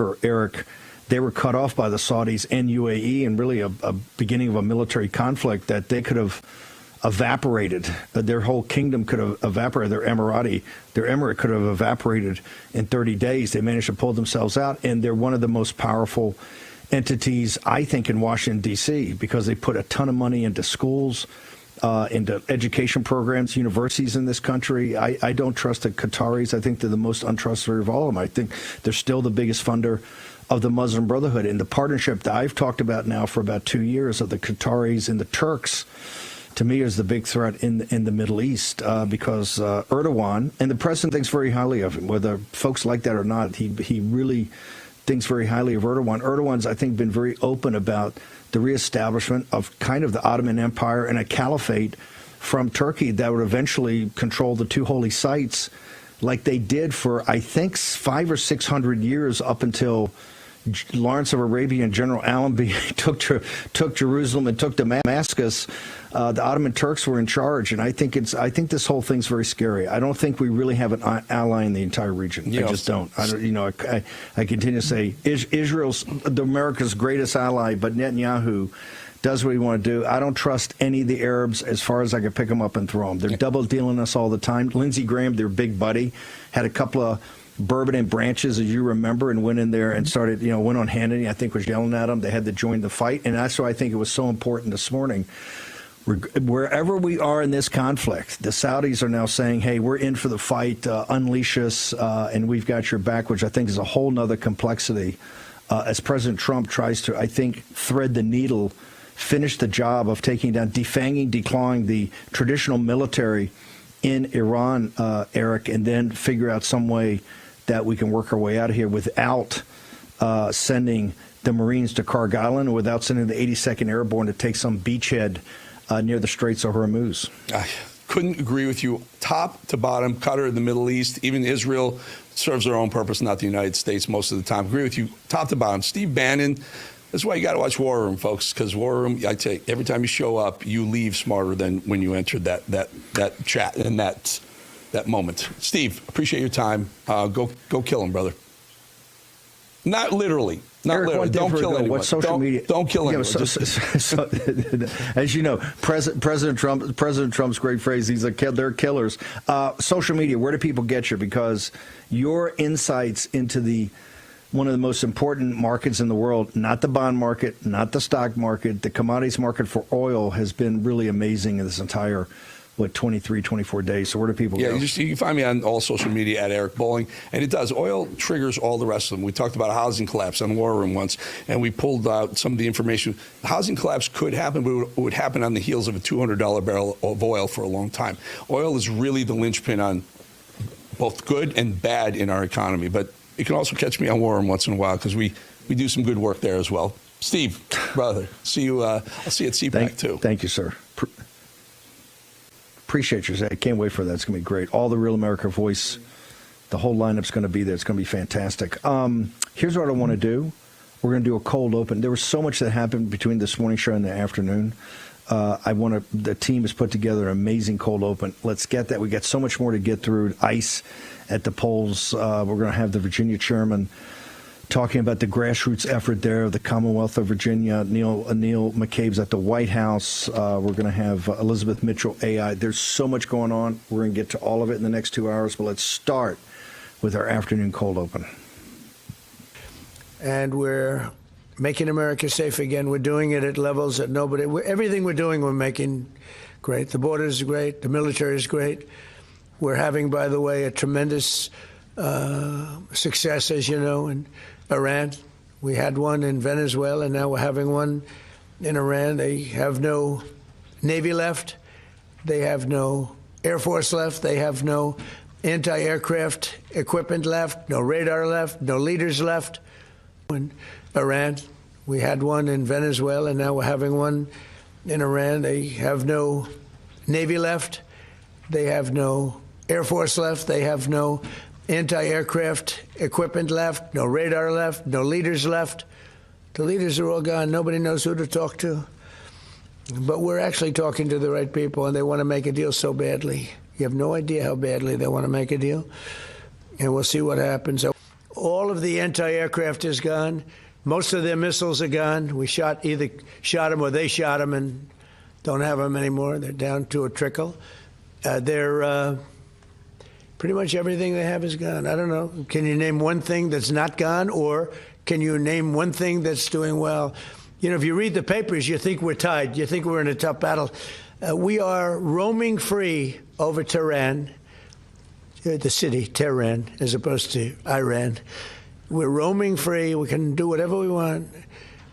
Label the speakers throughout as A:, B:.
A: remember, Eric, they were cut off by the Saudis and UAE, and really a beginning of a military conflict that they could have evaporated. Their whole kingdom could have evaporated. Their emirate could have evaporated in 30 days. They managed to pull themselves out, and they're one of the most powerful entities, I think, in Washington, D.C., because they put a ton of money into schools, into education programs, universities in this country. I don't trust the Qataris. I think they're the most untrustworthy of all of them. I think they're still the biggest funder of the Muslim Brotherhood. And the partnership that I've talked about now for about 2 years of the Qataris and the Turks, to me, is the big threat in the Middle East, because Erdogan, and the president thinks very highly of him, whether folks like that or not, he really thinks very highly of Erdogan. Erdogan's, I think, been very open about the reestablishment of kind of the Ottoman Empire and a caliphate from Turkey that would eventually control the two holy sites like they did for, I think, 500 or 600 years up until Lawrence of Arabia and General Allenby took Jerusalem and took Damascus. The Ottoman Turks were in charge, and I think this whole thing's very scary. I don't think we really have an ally in the entire region. I just don't. I continue to say Israel's America's greatest ally, but Netanyahu does what he want to do. I don't trust any of the Arabs as far as I can pick them up and throw them. They're double dealing us all the time. Lindsey Graham, their big buddy, had a couple of bourbon and branches, as you remember, and went in there and started, went on Hannity, I think was yelling at them. They had to join the fight. And that's why I think it was so important this morning. Wherever we are in this conflict, the Saudis are now saying, hey, we're in for the fight, unleash us, and we've got your back, which I think is a whole nother complexity as President Trump tries to, I think, thread the needle, finish the job of taking down, defanging, declawing the traditional military in Iran, Eric, and then figure out some way that we can work our way out of here without sending the Marines to Karg Island, or without sending the 82nd Airborne to take some beachhead near the Straits of Hormuz.
B: I couldn't agree with you. Top to bottom, Qatar, the Middle East, even Israel serves their own purpose, not the United States most of the time. Agree with you, top to bottom. Steve Bannon, that's why you got to watch War Room, folks, because War Room, I tell you, every time you show up, you leave smarter than when you entered that chat and that moment. Steve, appreciate your time. Go kill him, brother. Not literally. Not
A: Eric,
B: literally. Don't kill anyone.
A: What social media?
B: Don't kill anyone.
A: So, as you know, President Trump's great phrase, they're killers. Social media, where do people get you? Because your insights into one of the most important markets in the world, not the bond market, not the stock market, the commodities market for oil has been really amazing in this entire 23, 24 days. So where do people go? You
B: can find me on all social media at Eric Bowling. And it does. Oil triggers all the rest of them. We talked about a housing collapse on War Room once, and we pulled out some of the information. The housing collapse could happen, but it would happen on the heels of a $200 barrel of oil for a long time. Oil is really the linchpin on both good and bad in our economy. But you can also catch me on War Room once in a while, because we do some good work there as well. Steve, brother, see you. I'll see you at CPAC too.
A: Thank you, sir. Appreciate you. I can't wait for that. It's going to be great. All the Real America Voice, the whole lineup's going to be there. It's going to be fantastic. Here's what I want to do. We're going to do a cold open. There was so much that happened between this morning show and the afternoon. The team has put together an amazing cold open. Let's get that. We got so much more to get through. ICE at the polls. We're going to have the Virginia chairman talking about the grassroots effort there of the Commonwealth of Virginia. Neil McCabe's at the White House. We're going to have Elizabeth Mitchell, AI. There's so much going on. We're going to get to all of it in the next 2 hours, but let's start with our afternoon cold open.
C: And we're making America safe again. We're doing it at levels that everything we're doing, we're making great. The border is great. The military is great. We're having, by the way, a tremendous success, as you know, in Iran. We had one in Venezuela, and now we're having one in Iran. They have no Navy left. They have no Air Force left. They have no anti-aircraft equipment left, no radar left, no leaders left. In Iran, we had one in Venezuela, and now we're having one in Iran. They have no Navy left. They have no Air Force left. They have no anti-aircraft equipment left, no radar left, no leaders left. The leaders are all gone. Nobody knows who to talk to. But we're actually talking to the right people, and they want to make a deal so badly. You have no idea how badly they want to make a deal. And we'll see what happens. All of the anti-aircraft is gone. Most of their missiles are gone. We either shot them or they shot them and don't have them anymore. They're down to a trickle. They're pretty much everything they have is gone. I don't know. Can you name one thing that's not gone, or can you name one thing that's doing well? You know, if you read the papers, you think we're tied. You think we're in a tough battle. We are roaming free over Tehran, the city, Tehran, as opposed to Iran. We're roaming free. We can do whatever we want.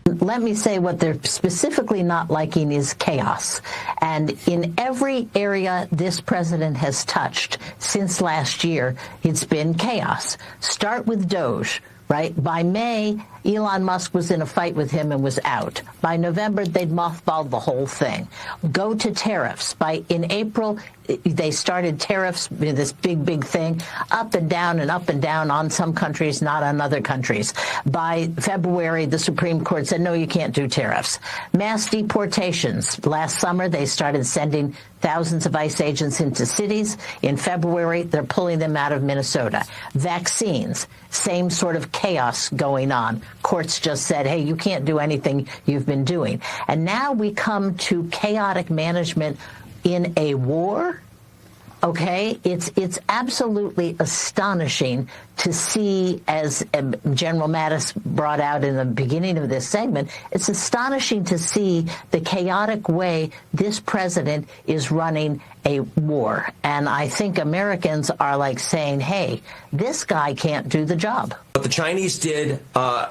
D: Let me say what they're specifically not liking is chaos. And in every area this president has touched since last year, it's been chaos. Start with Doge, right? By May, Elon Musk was in a fight with him and was out. By November, they'd mothballed the whole thing. Go to tariffs. In April, they started tariffs, this big thing, up and down on some countries, not on other countries. By February, the Supreme Court said, no, you can't do tariffs. Mass deportations. Last summer, they started sending thousands of ICE agents into cities. In February, they're pulling them out of Minnesota. Vaccines, same sort of chaos going on. Courts just said, hey, you can't do anything you've been doing. And now we come to chaotic management in a war. Okay, it's absolutely astonishing to see, as General Mattis brought out in the beginning of this segment, it's astonishing to see the chaotic way this president is running a war. And I think Americans are like saying, hey, this guy can't do the job.
E: What the Chinese did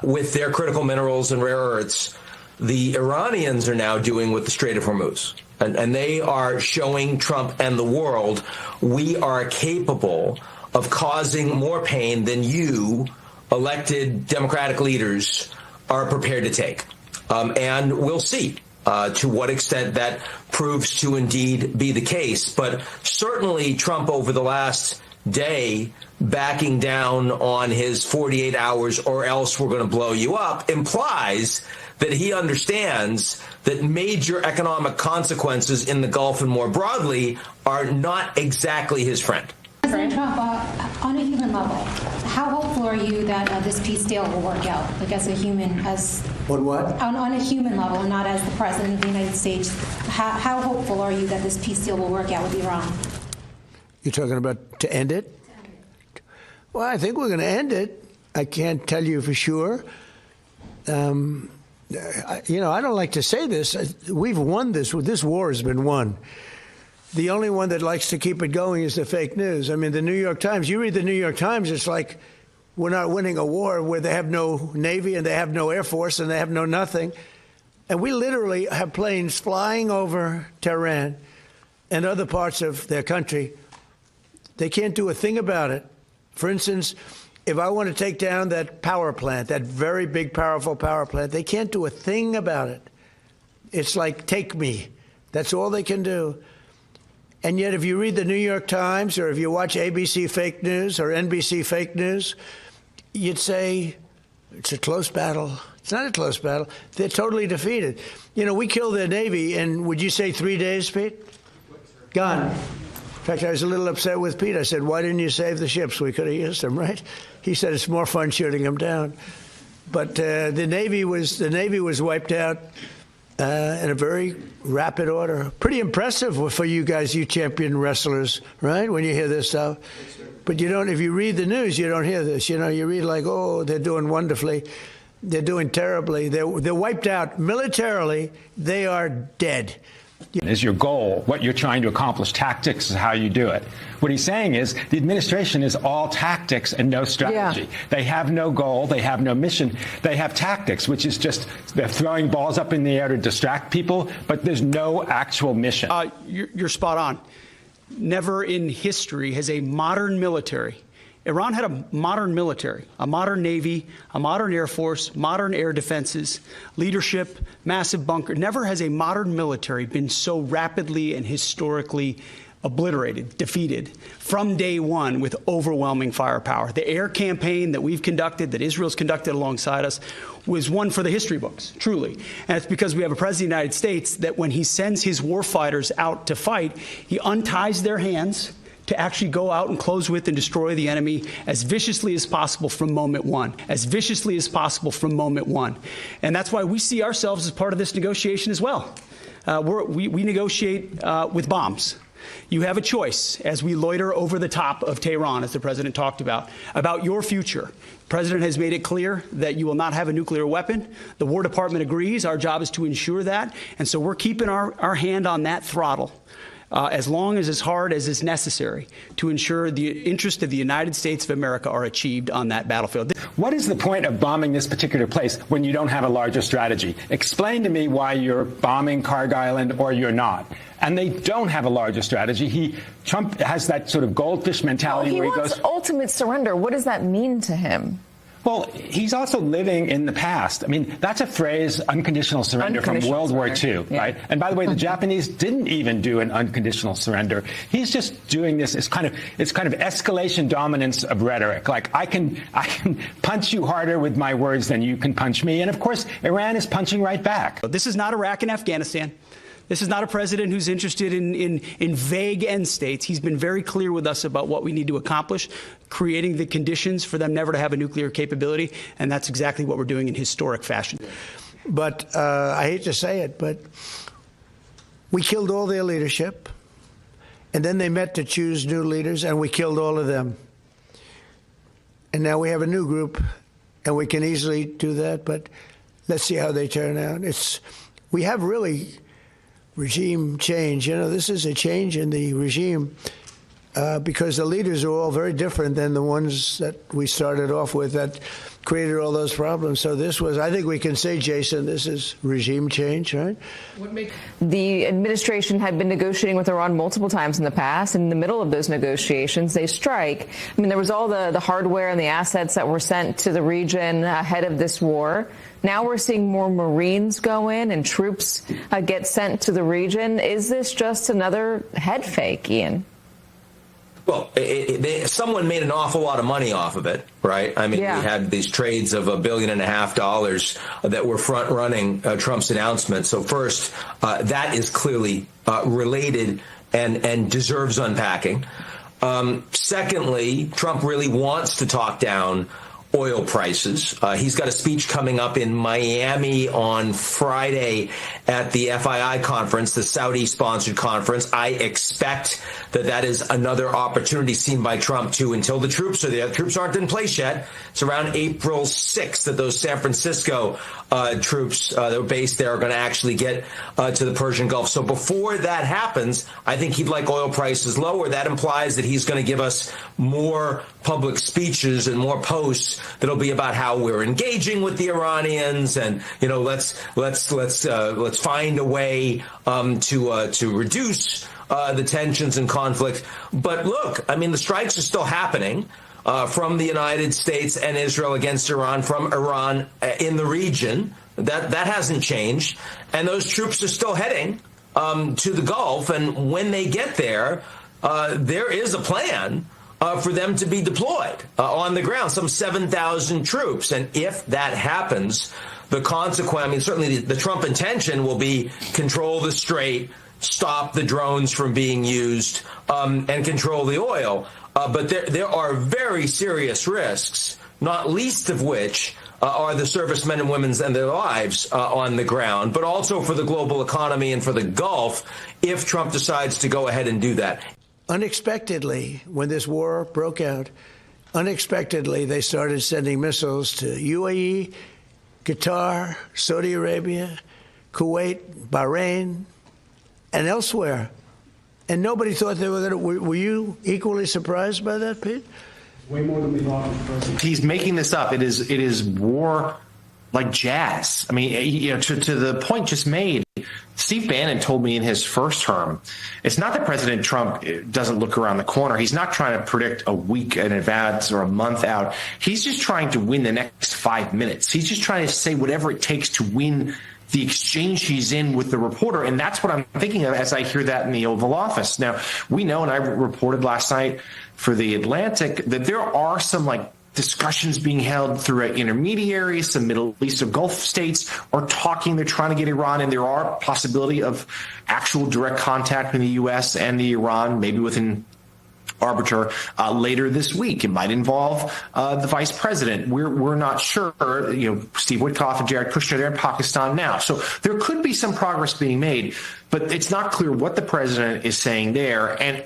E: with their critical minerals and rare earths, the Iranians are now doing with the Strait of Hormuz. And they are showing Trump and the world we are capable of causing more pain than you, elected Democratic leaders, are prepared to take. And we'll see to what extent that proves to indeed be the case. But certainly Trump over the last day backing down on his 48 hours or else we're going to blow you up implies that he understands that major economic consequences in the Gulf and more broadly are not exactly his friend.
F: President Trump, on a human level, how hopeful are you that this peace deal will work out? Like as a human, as
C: On what?
F: On a human level, and not as the President of the United States. How hopeful are you that this peace deal will work out with Iran?
C: You're talking about to end it? Well, I think we're going to end it. I can't tell you for sure. I don't like to say this. We've won this. This war has been won. The only one that likes to keep it going is the fake news. I mean, the New York Times, you read the New York Times, it's like we're not winning a war where they have no Navy and they have no Air Force and they have no nothing. And we literally have planes flying over Tehran and other parts of their country. They can't do a thing about it. For instance, if I want to take down that power plant, that very big, powerful power plant, they can't do a thing about it. It's like, take me. That's all they can do. And yet, if you read the New York Times or if you watch ABC fake news or NBC fake news, you'd say it's a close battle. It's not a close battle. They're totally defeated. You know, we killed their Navy in, would you say 3 days, Pete? Gone. In fact, I was a little upset with Pete. I said, why didn't you save the ships? We could have used them, right? He said it's more fun shooting them down. But the Navy was wiped out in a very rapid order. Pretty impressive for you guys, you champion wrestlers, right? When you hear this stuff. But you don't, if you read the news, you don't hear this. You know, you read like, oh, they're doing wonderfully. They're doing terribly. They're wiped out militarily. They are dead.
G: Is your goal, what you're trying to accomplish. Tactics is how you do it. What he's saying is the administration is all tactics and no strategy. Yeah. They have no goal. They have no mission. They have tactics, which is just they're throwing balls up in the air to distract people, but there's no actual mission.
H: You're spot on. Never in history has a modern military. Iran had a modern military, a modern Navy, a modern Air Force, modern air defenses, leadership, massive bunker. Never has a modern military been so rapidly and historically obliterated, defeated from day one with overwhelming firepower. The air campaign that we've conducted, that Israel's conducted alongside us, was one for the history books, truly. And it's because we have a president of the United States that when he sends his war fighters out to fight, he unties their hands, to actually go out and close with and destroy the enemy as viciously as possible from moment one, as viciously as possible from moment one. And that's why we see ourselves as part of this negotiation as well. We negotiate with bombs. You have a choice as we loiter over the top of Tehran, as the president talked about your future. The president has made it clear that you will not have a nuclear weapon. The War Department agrees. Our job is to ensure that. And so we're keeping our hand on that throttle as long as hard as is necessary to ensure the interests of the United States of America are achieved on that battlefield.
G: What is the point of bombing this particular place when you don't have a larger strategy? Explain to me why you're bombing Carg Island or you're not. And they don't have a larger strategy. Trump has that sort of goldfish mentality where he goes,
I: wants ultimate surrender. What does that mean to him?
G: Well, he's also living in the past. I mean, that's a phrase, unconditional surrender, from World War II, right? And by the way, the Japanese didn't even do an unconditional surrender. He's just doing this. It's kind of escalation dominance of rhetoric. Like, I can punch you harder with my words than you can punch me. And of course, Iran is punching right back.
H: This is not Iraq and Afghanistan. This is not a president who's interested in vague end states. He's been very clear with us about what we need to accomplish, creating the conditions for them never to have a nuclear capability, and that's exactly what we're doing in historic fashion.
C: But I hate to say it, but we killed all their leadership, and then they met to choose new leaders, and we killed all of them. And now we have a new group, and we can easily do that, but let's see how they turn out. We have really regime change. You know, this is a change in the regime because the leaders are all very different than the ones that we started off with that created all those problems. So this was, I think we can say, Jason, this is regime change, right?
I: The administration had been negotiating with Iran multiple times in the past. And in the middle of those negotiations, they strike. I mean, there was all the hardware and the assets that were sent to the region ahead of this war. Now we're seeing more Marines go in and troops get sent to the region. Is this just another head fake, Ian?
E: Well, someone made an awful lot of money off of it, right? I mean, We had these trades of $1.5 billion that were front-running Trump's announcement. So first, that is clearly related and deserves unpacking. Secondly, Trump really wants to talk down oil prices. He's got a speech coming up in Miami on Friday at the FII conference, the Saudi-sponsored conference. I expect that is another opportunity seen by Trump to, until the troops are there. The troops aren't in place yet. It's around April 6th that those San Francisco troops that are based there are going to actually get to the Persian Gulf. So before that happens, I think he'd like oil prices lower. That implies that he's going to give us more public speeches and more posts that'll be about how we're engaging with the Iranians, and let's find a way to reduce the tensions and conflict. But look, I mean, the strikes are still happening from the United States and Israel against Iran, from Iran in the region. That hasn't changed, and those troops are still heading to the Gulf. And when they get there, there is a plan for them to be deployed on the ground, some 7,000 troops. And if that happens, the consequence, I mean, certainly the Trump intention will be control the strait, stop the drones from being used, and control the oil. But there are very serious risks, not least of which are the servicemen and women and their lives on the ground, but also for the global economy and for the Gulf if Trump decides to go ahead and do that.
C: Unexpectedly, when this war broke out, unexpectedly they started sending missiles to UAE, Qatar, Saudi Arabia, Kuwait, Bahrain, and elsewhere. And nobody thought they were going to. Were you equally surprised by that, Pete?
H: Way more than we thought.
J: He's making this up. It is war like jazz. I mean, to the point just made, Steve Bannon told me in his first term, it's not that President Trump doesn't look around the corner. He's not trying to predict a week in advance or a month out. He's just trying to win the next 5 minutes. He's just trying to say whatever it takes to win the exchange he's in with the reporter. And that's what I'm thinking of as I hear that in the Oval Office. Now, we know, and I reported last night for The Atlantic, that there are some discussions being held through intermediaries. Some Middle East or Gulf states are talking. They're trying to get Iran, and there are possibility of actual direct contact between the U.S. and the Iran, maybe within arbiter later this week. It might involve the vice president. We're not sure. Steve Witkoff and Jared Kushner, they're in Pakistan now. So there could be some progress being made, but it's not clear what the president is saying there. And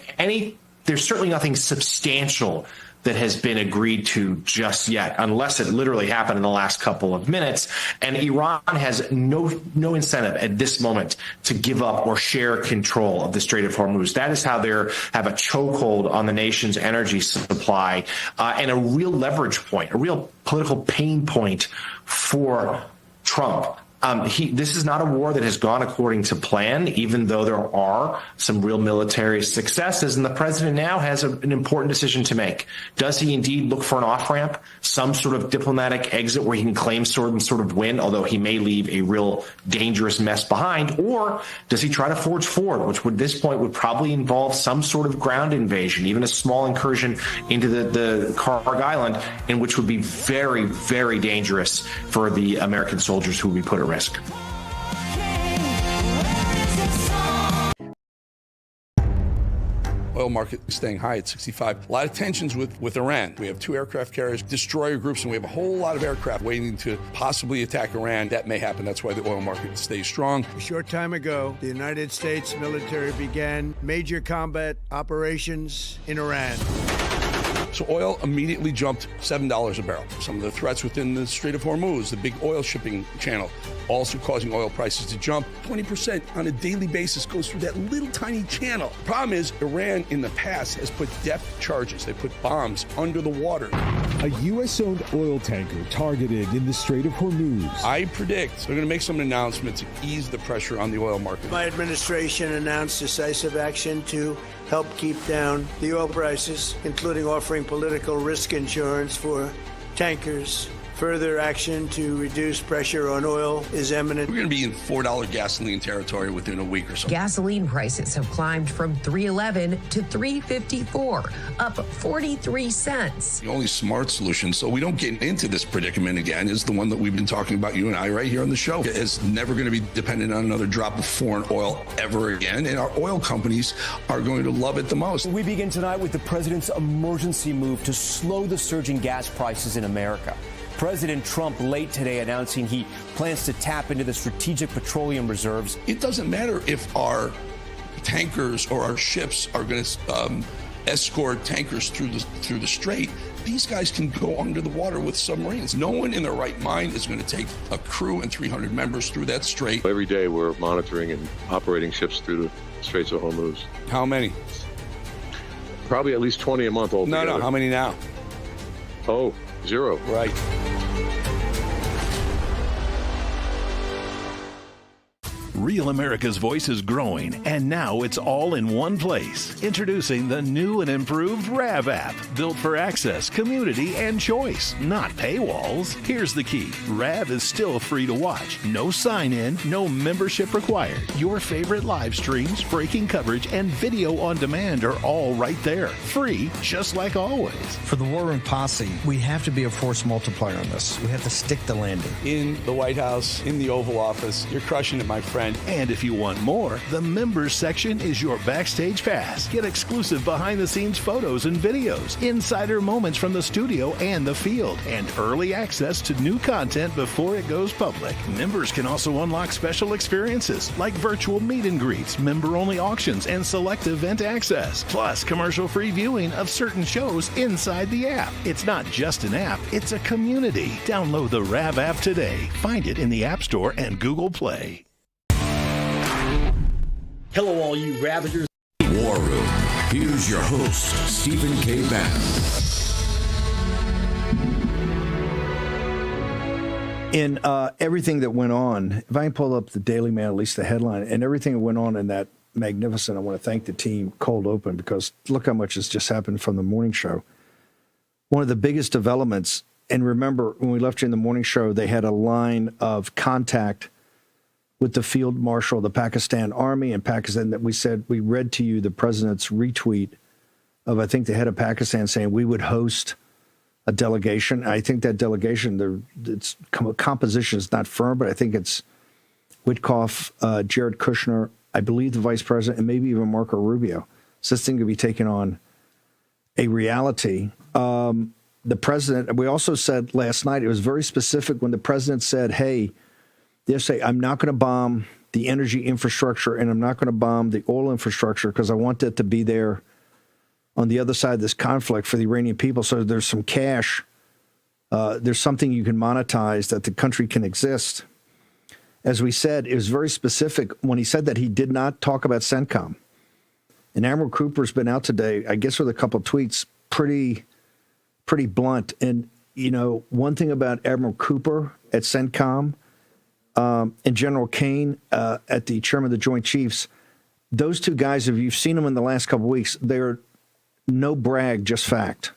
J: there's certainly nothing substantial that has been agreed to just yet, unless it literally happened in the last couple of minutes. And Iran has no incentive at this moment to give up or share control of the Strait of Hormuz. That is how they have a chokehold on the nation's energy supply and a real leverage point, a real political pain point for Trump. This is not a war that has gone according to plan, even though there are some real military successes. And the president now has an important decision to make. Does he indeed look for an off-ramp, some sort of diplomatic exit where he can claim sort of win, although he may leave a real dangerous mess behind? Or does he try to forge forward, which at this point would probably involve some sort of ground invasion, even a small incursion into the Karg Island, in which would be very, very dangerous for the American soldiers who would be put at risk.
B: Oil market staying high at 65. A lot of tensions with Iran. We have 2 aircraft carriers, destroyer groups, and we have a whole lot of aircraft waiting to possibly attack Iran. That may happen. That's why the oil market stays strong.
C: A short time ago, the United States military began major combat operations in Iran.
B: So oil immediately jumped $7 a barrel. Some of the threats within the Strait of Hormuz, the big oil shipping channel, also causing oil prices to jump. 20% on a daily basis goes through that little tiny channel. The problem is Iran in the past has put depth charges. They put bombs under the water.
K: A U.S.-owned oil tanker targeted in the Strait of Hormuz.
B: I predict they're going to make some announcements to ease the pressure on the oil market.
C: My administration announced decisive action to help keep down the oil prices, including offering political risk insurance for tankers. Further action to reduce pressure on oil is imminent.
B: We're going to be in $4 gasoline territory within a week or so.
L: Gasoline prices have climbed from $3.11 to $3.54, up 43 cents.
B: The only smart solution, so we don't get into this predicament again, is the one that we've been talking about, you and I, right here on the show. It's never going to be dependent on another drop of foreign oil ever again, and our oil companies are going to love it the most.
M: We begin tonight with the president's emergency move to slow the surging gas prices in America. President Trump late today announcing he plans to tap into the strategic petroleum reserves.
B: It doesn't matter if our tankers or our ships are going to escort tankers through the strait. These guys can go under the water with submarines. No one in their right mind is going to take a crew and 300 members through that strait.
N: Every day we're monitoring and operating ships through the Straits of Hormuz.
B: How many?
N: Probably at least 20 a month altogether.
B: No, how many now?
N: Oh, 0.
B: Right.
O: Real America's Voice is growing, and now it's all in one place. Introducing the new and improved RAV app, built for access, community, and choice, not paywalls. Here's the key. RAV is still free to watch. No sign-in, no membership required. Your favorite live streams, breaking coverage, and video on demand are all right there. Free, just like always.
P: For the War Room Posse, we have to be a force multiplier on this. We have to stick the landing.
B: In the White House, in the Oval Office, you're crushing it, my friend.
O: And if you want more, the members section is your backstage pass. Get exclusive behind-the-scenes photos and videos, insider moments from the studio and the field, and early access to new content before it goes public. Members can also unlock special experiences like virtual meet and greets, member-only auctions, and select event access, plus commercial-free viewing of certain shows inside the app. It's not just an app, it's a community. Download the RAV app today. Find it in the App Store and Google Play.
Q: Hello, all you Ravagers.
R: War Room. Here's your host, Stephen K. Bannon.
A: In everything that went on, if I can pull up the Daily Mail, at least the headline, and everything that went on in that magnificent, I want to thank the team, cold open, because look how much has just happened from the morning show. One of the biggest developments, and remember, when we left you in the morning show, they had a line of contact with the field marshal of the Pakistan Army and Pakistan that we said, we read to you the president's retweet of, I think, the head of Pakistan saying we would host a delegation. I think that delegation, its composition is not firm, but I think it's Witkoff, Jared Kushner, I believe the vice president, and maybe even Marco Rubio. So this thing could be taken on a reality. The president, we also said last night, it was very specific when the president said, hey, they say, I'm not going to bomb the energy infrastructure and I'm not going to bomb the oil infrastructure because I want it to be there on the other side of this conflict for the Iranian people. So there's some cash. There's something you can monetize that the country can exist. As we said, it was very specific. When he said that, he did not talk about CENTCOM. And Admiral Cooper's been out today, I guess with a couple of tweets, pretty blunt. And, you know, one thing about Admiral Cooper at CENTCOM and General Kane at the chairman of the Joint Chiefs, those two guys, if you've seen them in the last couple of weeks, they're no brag, just fact.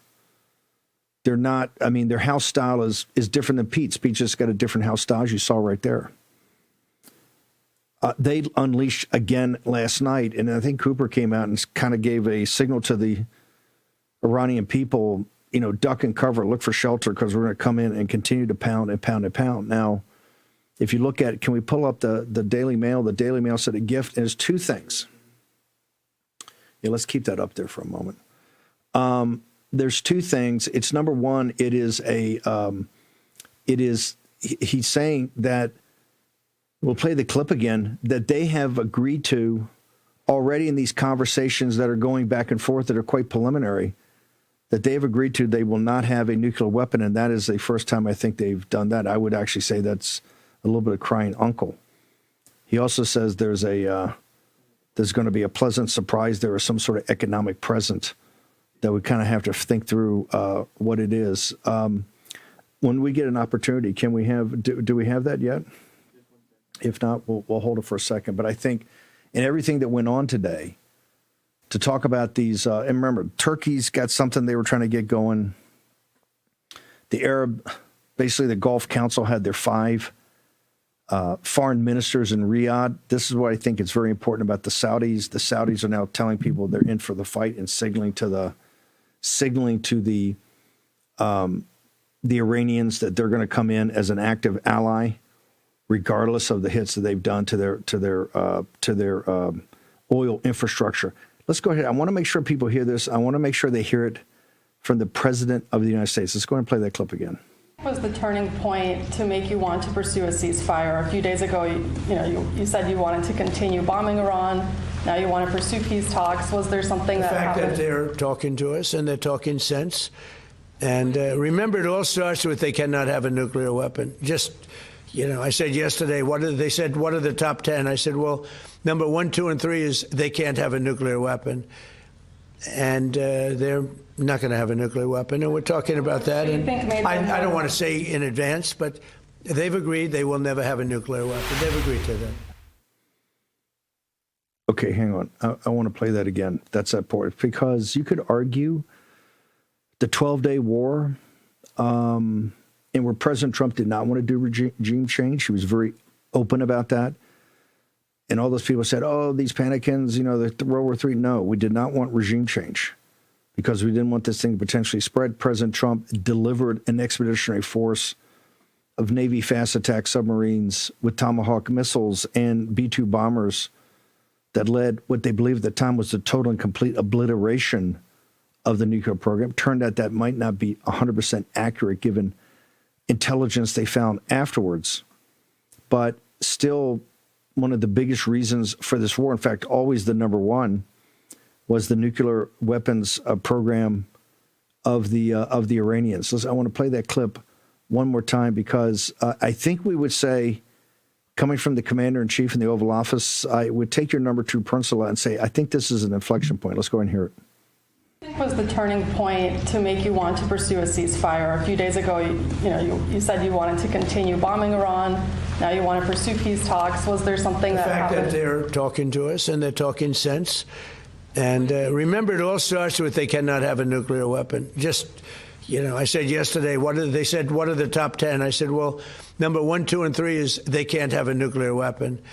A: They're not, I mean, their house style is different than Pete's. Pete just got a different house style, as you saw right there. They unleashed again last night, and I think Cooper came out and kind of gave a signal to the Iranian people, you know, duck and cover, look for shelter, because we're going to come in and continue to pound and pound and pound. Now, if you look at, can we pull up the Daily Mail? The Daily Mail said a gift is two things. Yeah, let's keep that up there for a moment. There's two things. It's number one, he's saying that, we'll play the clip again, that they have agreed to already in these conversations that are going back and forth that are quite preliminary, that they've agreed to they will not have a nuclear weapon, and that is the first time I think they've done that. I would actually say that's a little bit of crying uncle. He also says there's going to be a pleasant surprise. There is some sort of economic present that we kind of have to think through what it is. When we get an opportunity, can we have, do we have that yet? If not, we'll hold it for a second. But I think in everything that went on today, to talk about these, and remember, Turkey's got something they were trying to get going. Basically the Gulf Council had their 5 foreign ministers in Riyadh. This is what I think is very important about the Saudis. The Saudis are now telling people they're in for the fight and signaling to the Iranians that they're going to come in as an active ally, regardless of the hits that they've done to their oil infrastructure. Let's go ahead. I want to make sure people hear this. I want to make sure they hear it from the President of the United States. Let's go ahead and play that clip again.
S: What was the turning point to make you want to pursue a ceasefire? A few days ago, you said you wanted to continue bombing Iran. Now you want to pursue peace talks. Was there something that happened?
C: The fact that they're talking to us and they're talking sense. And remember, it all starts with they cannot have a nuclear weapon. Just, I said yesterday, they said, what are the top 10? I said, well, number 1, 2, and 3 is they can't have a nuclear weapon. And they're not going to have a nuclear weapon. And we're talking about that. And I don't want to say in advance, but they've agreed they will never have a nuclear weapon. They've agreed to that.
A: Okay, hang on. I want to play that again. That's that part. Because you could argue the 12-day war, and where President Trump did not want to do regime change, he was very open about that. And all those people said, oh, these panicans, the World War III. No, we did not want regime change because we didn't want this thing to potentially spread. President Trump delivered an expeditionary force of Navy fast attack submarines with Tomahawk missiles and B-2 bombers that led what they believed at the time was the total and complete obliteration of the nuclear program. Turned out that might not be 100% accurate given intelligence they found afterwards. But still, one of the biggest reasons for this war, in fact, always the number one, was the nuclear weapons program of the Iranians. So I want to play that clip one more time because I think we would say, coming from the commander-in-chief in the Oval Office, I would take your number 2 principle and say, I think this is an inflection point. Let's go ahead and hear it.
S: What was the turning point to make you want to pursue a ceasefire? A few days ago, you said you wanted to continue bombing Iran. Now you want to pursue peace talks. Was there something that happened?
C: The fact that they're talking to us and they're talking sense. And remember, it all starts with they cannot have a nuclear weapon. Just, I said yesterday, they said, what are the top 10? I said, well, number 1, 2, and 3 is they can't have a nuclear weapon.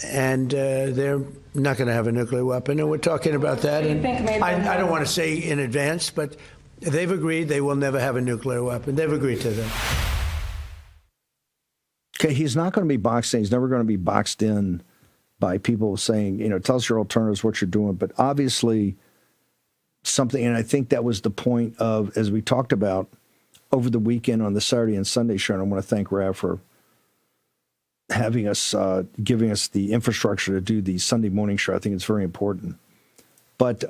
C: And they're not going to have a nuclear weapon. And we're talking about that. And I don't want to say in advance, but they've agreed they will never have a nuclear weapon. They've agreed to that.
A: Okay, he's not going to be boxed in. He's never going to be boxed in by people saying, tell us your alternatives, what you're doing. But obviously, something, and I think that was the point of, as we talked about over the weekend on the Saturday and Sunday show, and I want to thank Rav for having us, giving us the infrastructure to do the Sunday morning show. I think it's very important. But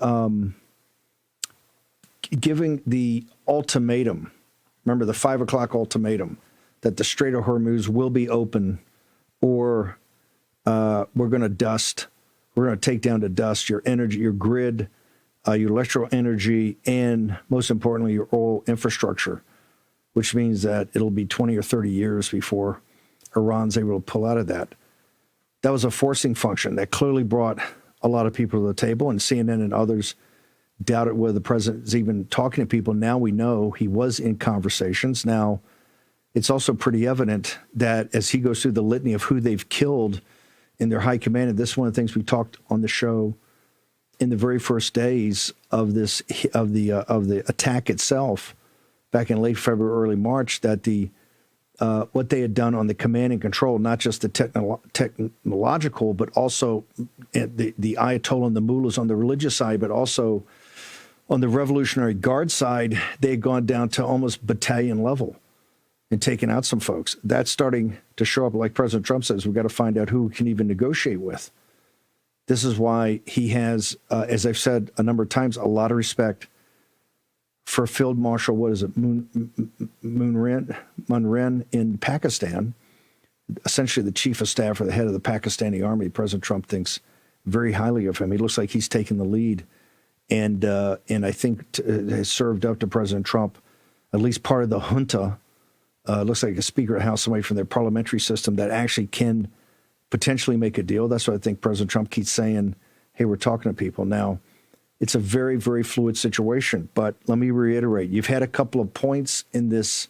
A: giving the ultimatum, remember the 5 o'clock ultimatum, that the Strait of Hormuz will be open or we're going to take down to dust your energy, your grid, your electrical energy, and most importantly, your oil infrastructure, which means that it'll be 20 or 30 years before Iran's able to pull out of that. That was a forcing function that clearly brought a lot of people to the table, and CNN and others doubted whether the president's even talking to people. Now we know he was in conversations. Now, it's also pretty evident that as he goes through the litany of who they've killed in their high command, and this is one of the things we talked on the show in the very first days of this of the attack itself, back in late February, early March, that the what they had done on the command and control, not just the technological, but also the Ayatollah and the mullahs on the religious side, but also on the Revolutionary Guard side, they had gone down to almost battalion level and taken out some folks. That's starting to show up, like President Trump says, we've got to find out who we can even negotiate with. This is why he has, as I've said a number of times, a lot of respect for Field Marshal, Munren in Pakistan, essentially the chief of staff or the head of the Pakistani army. President Trump thinks very highly of him. He looks like he's taken the lead, and I think has served up to President Trump at least part of the junta. Looks like a Speaker of the House, somebody from their parliamentary system that actually can potentially make a deal. That's what I think President Trump keeps saying, hey, we're talking to people. Now, it's a very, very fluid situation. But let me reiterate, you've had a couple of points in this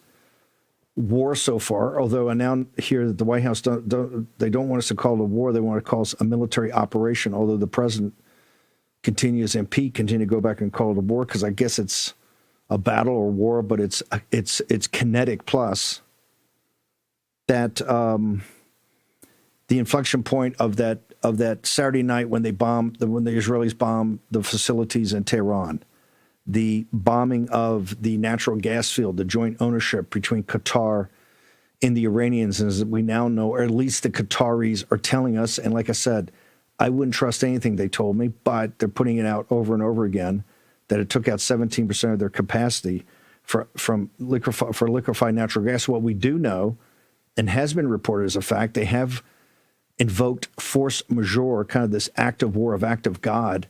A: war so far, although I now hear that the White House they don't want us to call it a war. They want to call it a military operation, although the president continues and Pete continue to go back and call it a war, because I guess it's a battle or war, but it's kinetic plus. That the inflection point of that Saturday night when the Israelis bombed the facilities in Tehran, the bombing of the natural gas field, the joint ownership between Qatar and the Iranians, as we now know, or at least the Qataris are telling us, and like I said, I wouldn't trust anything they told me, but they're putting it out over and over again, that it took out 17% of their capacity for liquefied natural gas. What we do know, and has been reported as a fact, they have invoked force majeure, kind of this act of war, of act of God,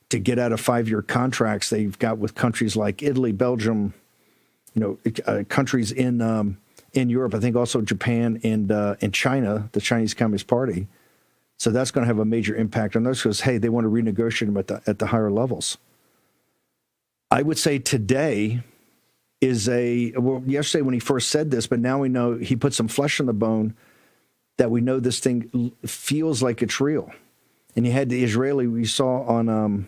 A: to get out of 5-year contracts they've got with countries like Italy, Belgium, countries in Europe. I think also Japan and China, the Chinese Communist Party. So that's going to have a major impact on those, because hey, they want to renegotiate them at the higher levels. I would say today is yesterday when he first said this, but now we know he put some flesh on the bone, that we know this thing feels like it's real. And you had the Israeli, we saw on,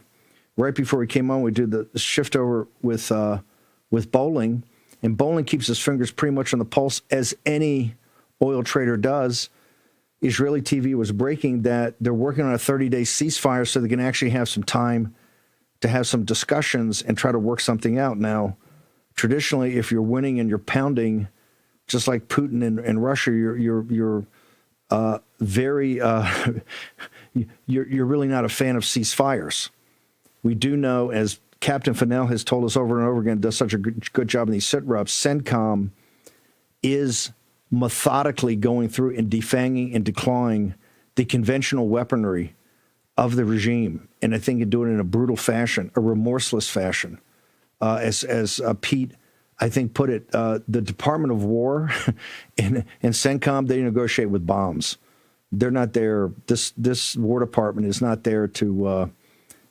A: right before we came on, we did the shift over with Bowling, and Bowling keeps his fingers pretty much on the pulse, as any oil trader does. Israeli TV was breaking that they're working on a 30-day ceasefire so they can actually have some time to have some discussions and try to work something out. Now, traditionally, if you're winning and you're pounding, just like Putin in Russia, you're very you're really not a fan of ceasefires. We do know, as Captain Fennell has told us over and over again, does such a good job in these sit-reps, CENTCOM is methodically going through and defanging and declawing the conventional weaponry of the regime, and I think do it in a brutal fashion, a remorseless fashion. As Pete, I think, put it, the Department of War and CENTCOM, they negotiate with bombs. They're not there. This War Department is not there to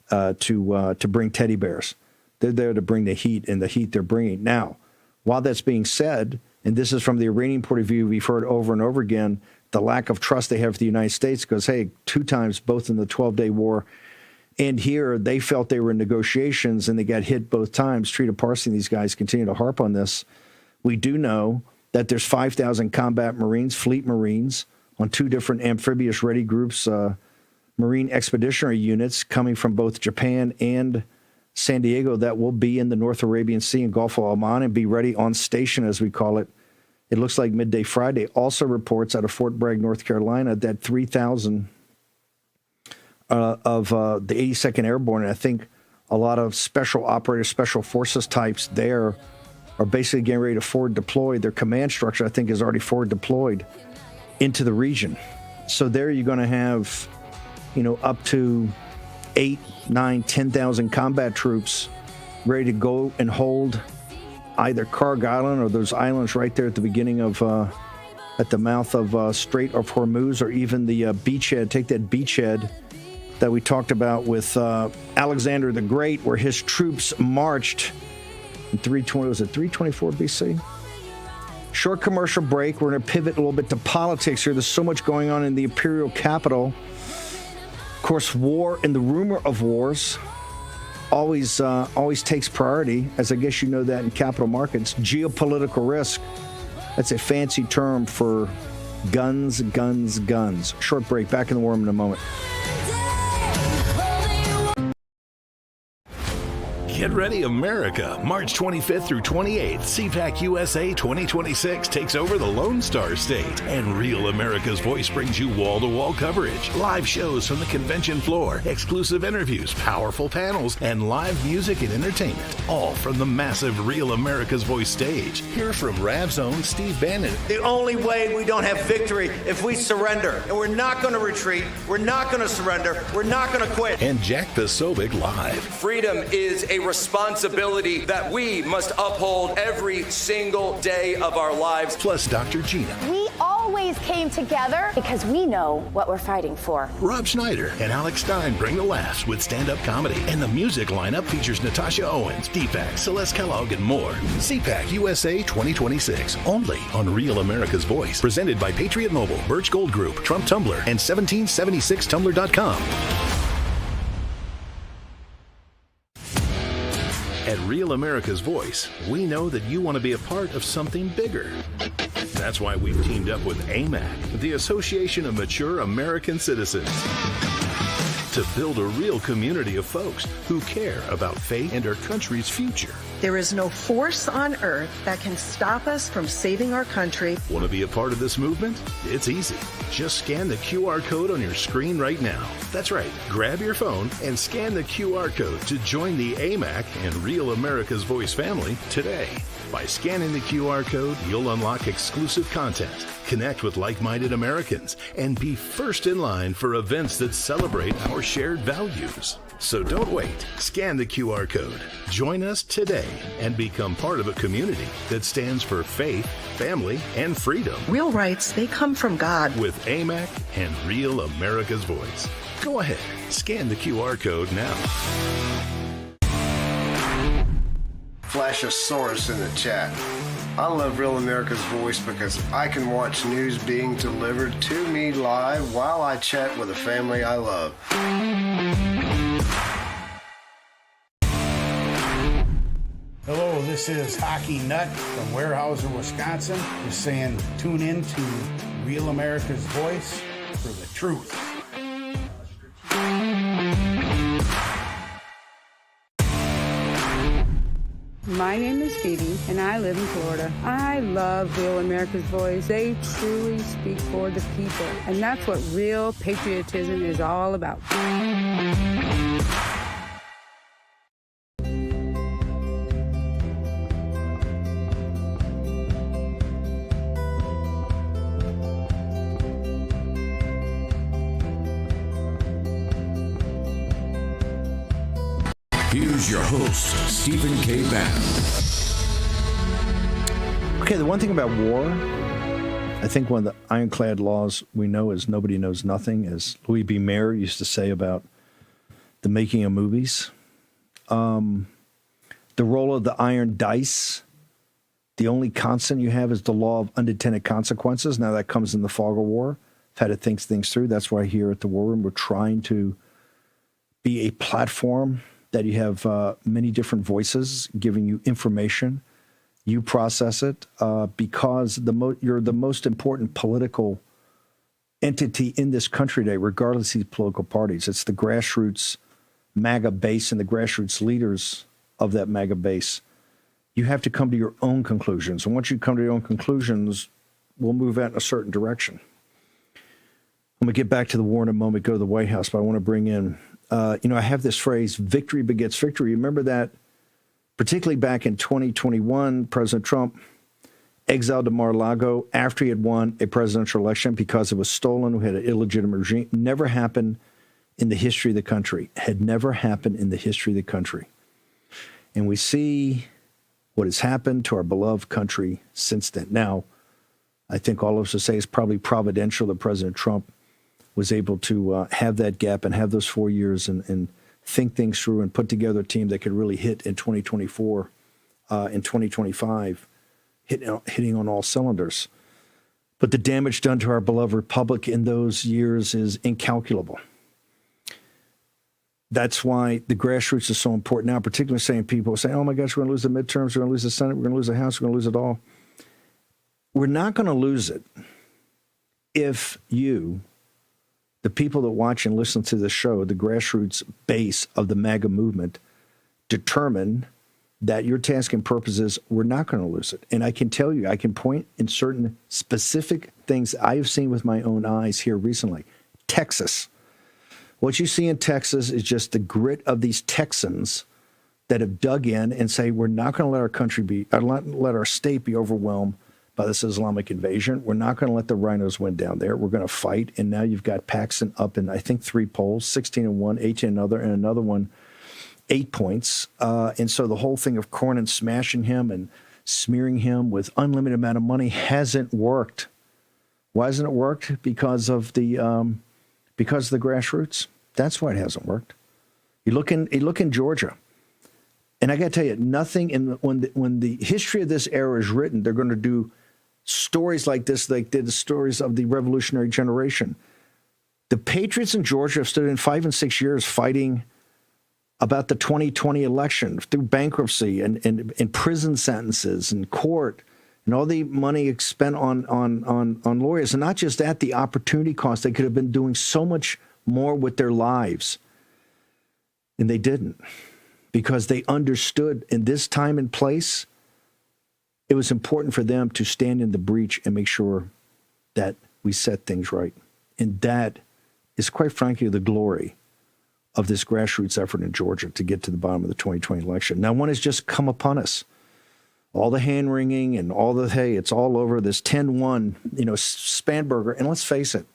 A: bring teddy bears. They're there to bring the heat, and the heat they're bringing. Now, while that's being said, and this is from the Iranian point of view, we've heard over and over again the lack of trust they have for the United States, because, hey, 2 times, both in the 12-day war and here, they felt they were in negotiations, and they got hit both times. Trita Parsi and these guys continue to harp on this. We do know that there's 5,000 combat Marines, fleet Marines, on 2 different amphibious ready groups, Marine expeditionary units coming from both Japan and San Diego that will be in the North Arabian Sea and Gulf of Oman and be ready on station, as we call it. It looks like midday Friday. Also reports out of Fort Bragg, North Carolina, that 3,000 of the 82nd Airborne, and I think a lot of special operators, special forces types there are basically getting ready to forward deploy. Their command structure, I think, is already forward deployed into the region. So there you're going to have, up to 8, 9, 10,000 combat troops ready to go and hold either Karg Island or those islands right there at the beginning of, at the mouth of Strait of Hormuz, or even the beachhead. Take that beachhead that we talked about with Alexander the Great, where his troops marched in 324 BC? Short commercial break. We're going to pivot a little bit to politics here. There's so much going on in the imperial capital. Of course, war and the rumor of wars always takes priority, as I guess you know that in capital markets. Geopolitical risk. That's a fancy term for guns, guns, guns. Short break. Back in the war room in a moment.
O: Get ready, America. March 25th through 28th, CPAC USA 2026 takes over the Lone Star State. And Real America's Voice brings you wall-to-wall coverage, live shows from the convention floor, exclusive interviews, powerful panels, and live music and entertainment. All from the massive Real America's Voice stage. Hear from Rav's own Steve Bannon.
T: The only way we don't have victory if we surrender. And we're not going to retreat. We're not going to surrender. We're not going to quit.
O: And Jack Posobiec live.
U: Freedom is a responsibility that we must uphold every single day of our lives.
O: Plus Dr. Gina.
V: We always came together because we know what we're fighting for.
O: Rob Schneider and Alex Stein bring the laughs with stand-up comedy. And the music lineup features Natasha Owens, Deepak, Celeste Kellogg, and more. CPAC USA 2026, only on Real America's Voice. Presented by Patriot Mobile, Birch Gold Group, Trump Tumblr, and 1776tumblr.com. At Real America's Voice, we know that you want to be a part of something bigger. That's why we've teamed up with AMAC, the Association of Mature American Citizens, to build a real community of folks who care about faith and our country's future.
W: There is no force on earth that can stop us from saving our country.
O: Want to be a part of this movement? It's easy. Just scan the QR code on your screen right now. That's right. Grab your phone and scan the QR code to join the AMAC and Real America's Voice family today. By scanning the QR code, you'll unlock exclusive content, connect with like-minded Americans, and be first in line for events that celebrate our shared values. So don't wait. Scan the QR code. Join us today and become part of a community that stands for faith, family, and freedom.
W: Real rights, they come from God.
O: With AMAC and Real America's Voice. Go ahead. Scan the QR code now.
X: Flashosaurus in the chat. I love Real America's Voice because I can watch news being delivered to me live while I chat with a family I love.
Y: Hello, this is Hockey Nut from Weyerhaeuser, Wisconsin. Just saying, tune in to Real America's Voice for the truth.
Z: My name is Phoebe, and I live in Florida. I love Real America's Voice. They truly speak for the people, and that's what real patriotism is all about.
R: Here's your host, Stephen K. Bannon.
A: Okay, the one thing about war, I think one of the ironclad laws we know is nobody knows nothing, as Louis B. Mayer used to say about the making of movies. The role of the iron dice, the only constant you have is the law of unintended consequences. Now that comes in the fog of war. I've had to think things through. That's why here at the War Room we're trying to be a platform that you have many different voices giving you information. You process it because you're the most important political entity in this country today, regardless of these political parties. It's the grassroots MAGA base and the grassroots leaders of that MAGA base, you have to come to your own conclusions. And once you come to your own conclusions, we'll move out in a certain direction. I'm going to get back to the war in a moment, go to the White House, but I want to bring in, I have this phrase, victory begets victory. Remember that, particularly back in 2021, President Trump exiled to Mar-a-Lago after he had won a presidential election because it was stolen. We had an illegitimate regime. Never happened in the history of the country. Had never happened in the history of the country. And we see what has happened to our beloved country since then. Now, I think all of us would say it's probably providential that President Trump was able to have that gap and have those 4 years and think things through and put together a team that could really hit in 2024, in 2025, hitting on all cylinders. But the damage done to our beloved republic in those years is incalculable. That's why the grassroots is so important now, particularly saying people say, oh my gosh, we're going to lose the midterms, we're going to lose the Senate, we're going to lose the House, we're going to lose it all. We're not going to lose it if you, the people that watch and listen to the show, the grassroots base of the MAGA movement, determine that your task and purpose is we're not going to lose it. And I can tell you, I can point in certain specific things I have seen with my own eyes here recently. Texas. What you see in Texas is just the grit of these Texans that have dug in and say, we're not going to let our country be, let our state be overwhelmed by this Islamic invasion. We're not going to let the rhinos win down there. We're going to fight. And now you've got Paxton up in, I think, 3 polls, 16-1, 18 another, and another one, 8 points. And so the whole thing of Cornyn smashing him and smearing him with unlimited amount of money hasn't worked. Why hasn't it worked? Because of the grassroots. That's why it hasn't worked. You look in Georgia. And I got to tell you, nothing when the history of this era is written, they're going to do stories like this, like they did the stories of the revolutionary generation. The patriots in Georgia have stood in 5 and 6 years fighting about the 2020 election through bankruptcy and prison sentences and court and all the money spent on lawyers. And not just that, the opportunity cost. They could have been doing so much more with their lives. And they didn't, because they understood in this time and place, it was important for them to stand in the breach and make sure that we set things right. And that is, quite frankly, the glory of this grassroots effort in Georgia to get to the bottom of the 2020 election. Now, one has just come upon us. All the hand-wringing and all the, hey, it's all over, this 10-1, Spanberger. And let's face it,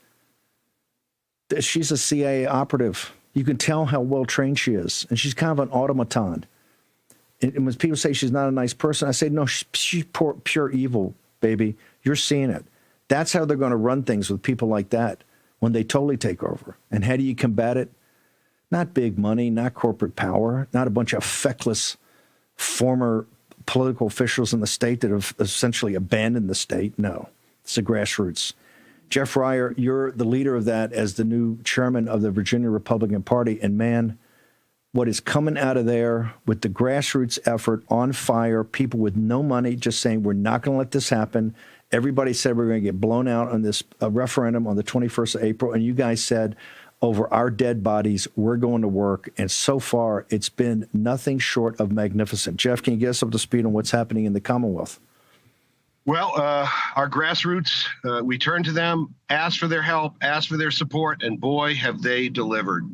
A: she's a CIA operative. You can tell how well-trained she is. And she's kind of an automaton. And when people say she's not a nice person, I say, no, she's pure evil, baby. You're seeing it. That's how they're going to run things with people like that when they totally take over. And how do you combat it? Not big money, not corporate power, not a bunch of feckless former political officials in the state that have essentially abandoned the state. No, it's the grassroots. Jeff Ryer, you're the leader of that as the new chairman of the Virginia Republican Party. And man, what is coming out of there with the grassroots effort on fire, people with no money just saying, we're not going to let this happen. Everybody said we're going to get blown out on this referendum on the 21st of April. And you guys said, over our dead bodies, we're going to work. And so far, it's been nothing short of magnificent. Jeff, can you get us up to speed on what's happening in the Commonwealth?
D: Well, our grassroots, we turned to them, asked for their help, asked for their support, and boy, have they delivered.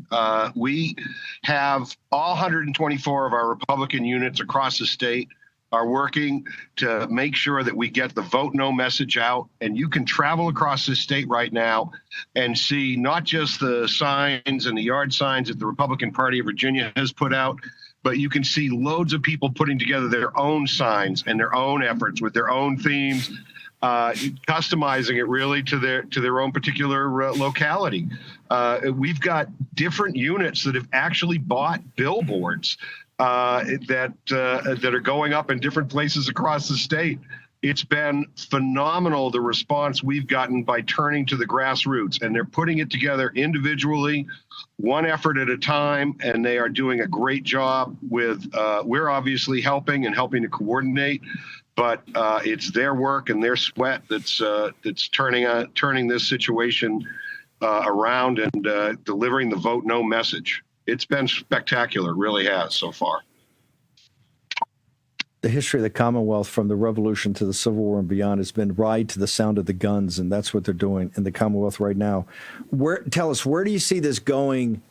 D: We have all 124 of our Republican units across the state are working to make sure that we get the vote no message out. And you can travel across this state right now and see not just the signs and the yard signs that the Republican Party of Virginia has put out, but you can see loads of people putting together their own signs and their own efforts with their own themes, customizing it really to their own particular locality. We've got different units that have actually bought billboards that are going up in different places across the state. It's been phenomenal, the response we've gotten by turning to the grassroots, and they're putting it together individually, one effort at a time, and they are doing a great job with, we're obviously helping to coordinate, but it's their work and their sweat that's turning this situation around and delivering the vote no message. It's been spectacular, it really has so far.
A: The history of the Commonwealth from the Revolution to the Civil War and beyond has been ride to the sound of the guns, and that's what they're doing in the Commonwealth right now. Tell us, where do you see this going,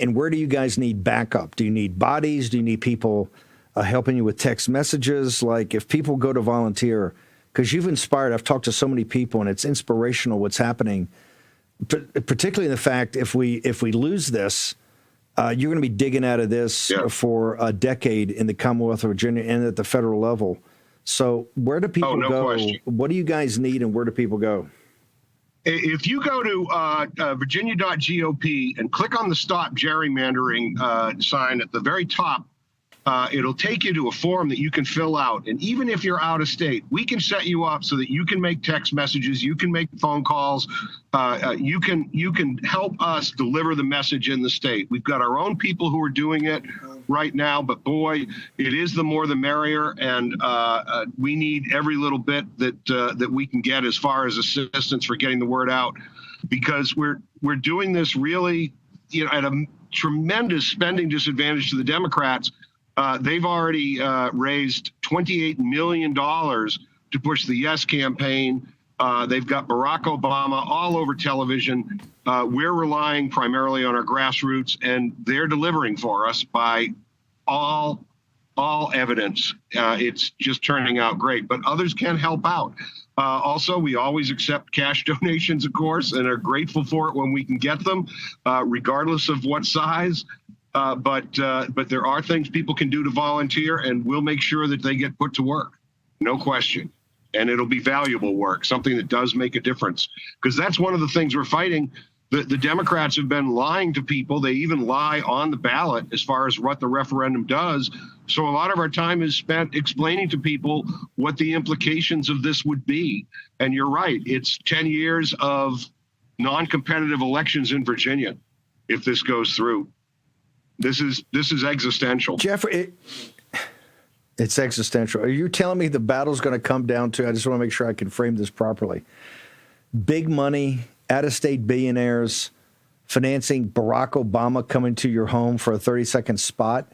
A: and where do you guys need backup? Do you need bodies? Do you need people helping you with text messages? Like, if people go to volunteer, because you've inspired, I've talked to so many people, and it's inspirational what's happening, particularly in the fact if we lose this, you're going to be digging out of this for a decade in the Commonwealth of Virginia and at the federal level. So where do people go?
D: Question.
A: What do you guys need, and where do people go?
D: If you go to virginia.gop and click on the Stop Gerrymandering sign at the very top, it'll take you to a form that you can fill out. And even if you're out of state, we can set you up so that you can make text messages, you can make phone calls, you can help us deliver the message in the state. We've got our own people who are doing it right now, but boy, it is the more the merrier, and we need every little bit that we can get as far as assistance for getting the word out, because we're doing this really, at a tremendous spending disadvantage to the Democrats. They've already raised $28 million to push the Yes campaign. They've got Barack Obama all over television. We're relying primarily on our grassroots, and they're delivering for us by all evidence. It's just turning out great, but others can help out. Also, we always accept cash donations, of course, and are grateful for it when we can get them, regardless of what size. But there are things people can do to volunteer, and we'll make sure that they get put to work. No question. And it'll be valuable work, something that does make a difference. Because that's one of the things we're fighting. The Democrats have been lying to people. They even lie on the ballot as far as what the referendum does. So a lot of our time is spent explaining to people what the implications of this would be. And you're right. It's 10 years of non-competitive elections in Virginia if this goes through. This is existential.
A: Jeff, it's existential. Are you telling me the battle's going to come down to, I just want to make sure I can frame this properly, big money, out-of-state billionaires financing Barack Obama coming to your home for a 30-second spot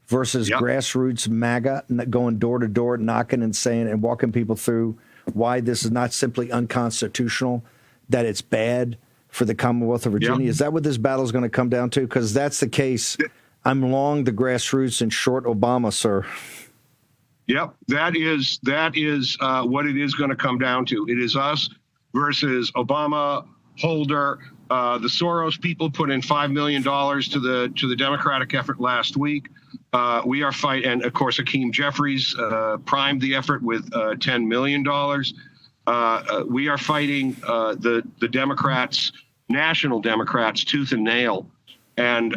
A: versus grassroots MAGA going door to door, knocking and saying and walking people through why this is not simply unconstitutional, that it's bad for the Commonwealth of Virginia? Is that what this battle is going to come down to? Because that's the case. I'm long the grassroots and short Obama, sir.
D: Yep, that is what it is going to come down to. It is us versus Obama, Holder. The Soros people put in $5 million to the Democratic effort last week. We are fighting, and of course, Hakeem Jeffries primed the effort with $10 million. We are fighting the Democrats, national Democrats, tooth and nail. And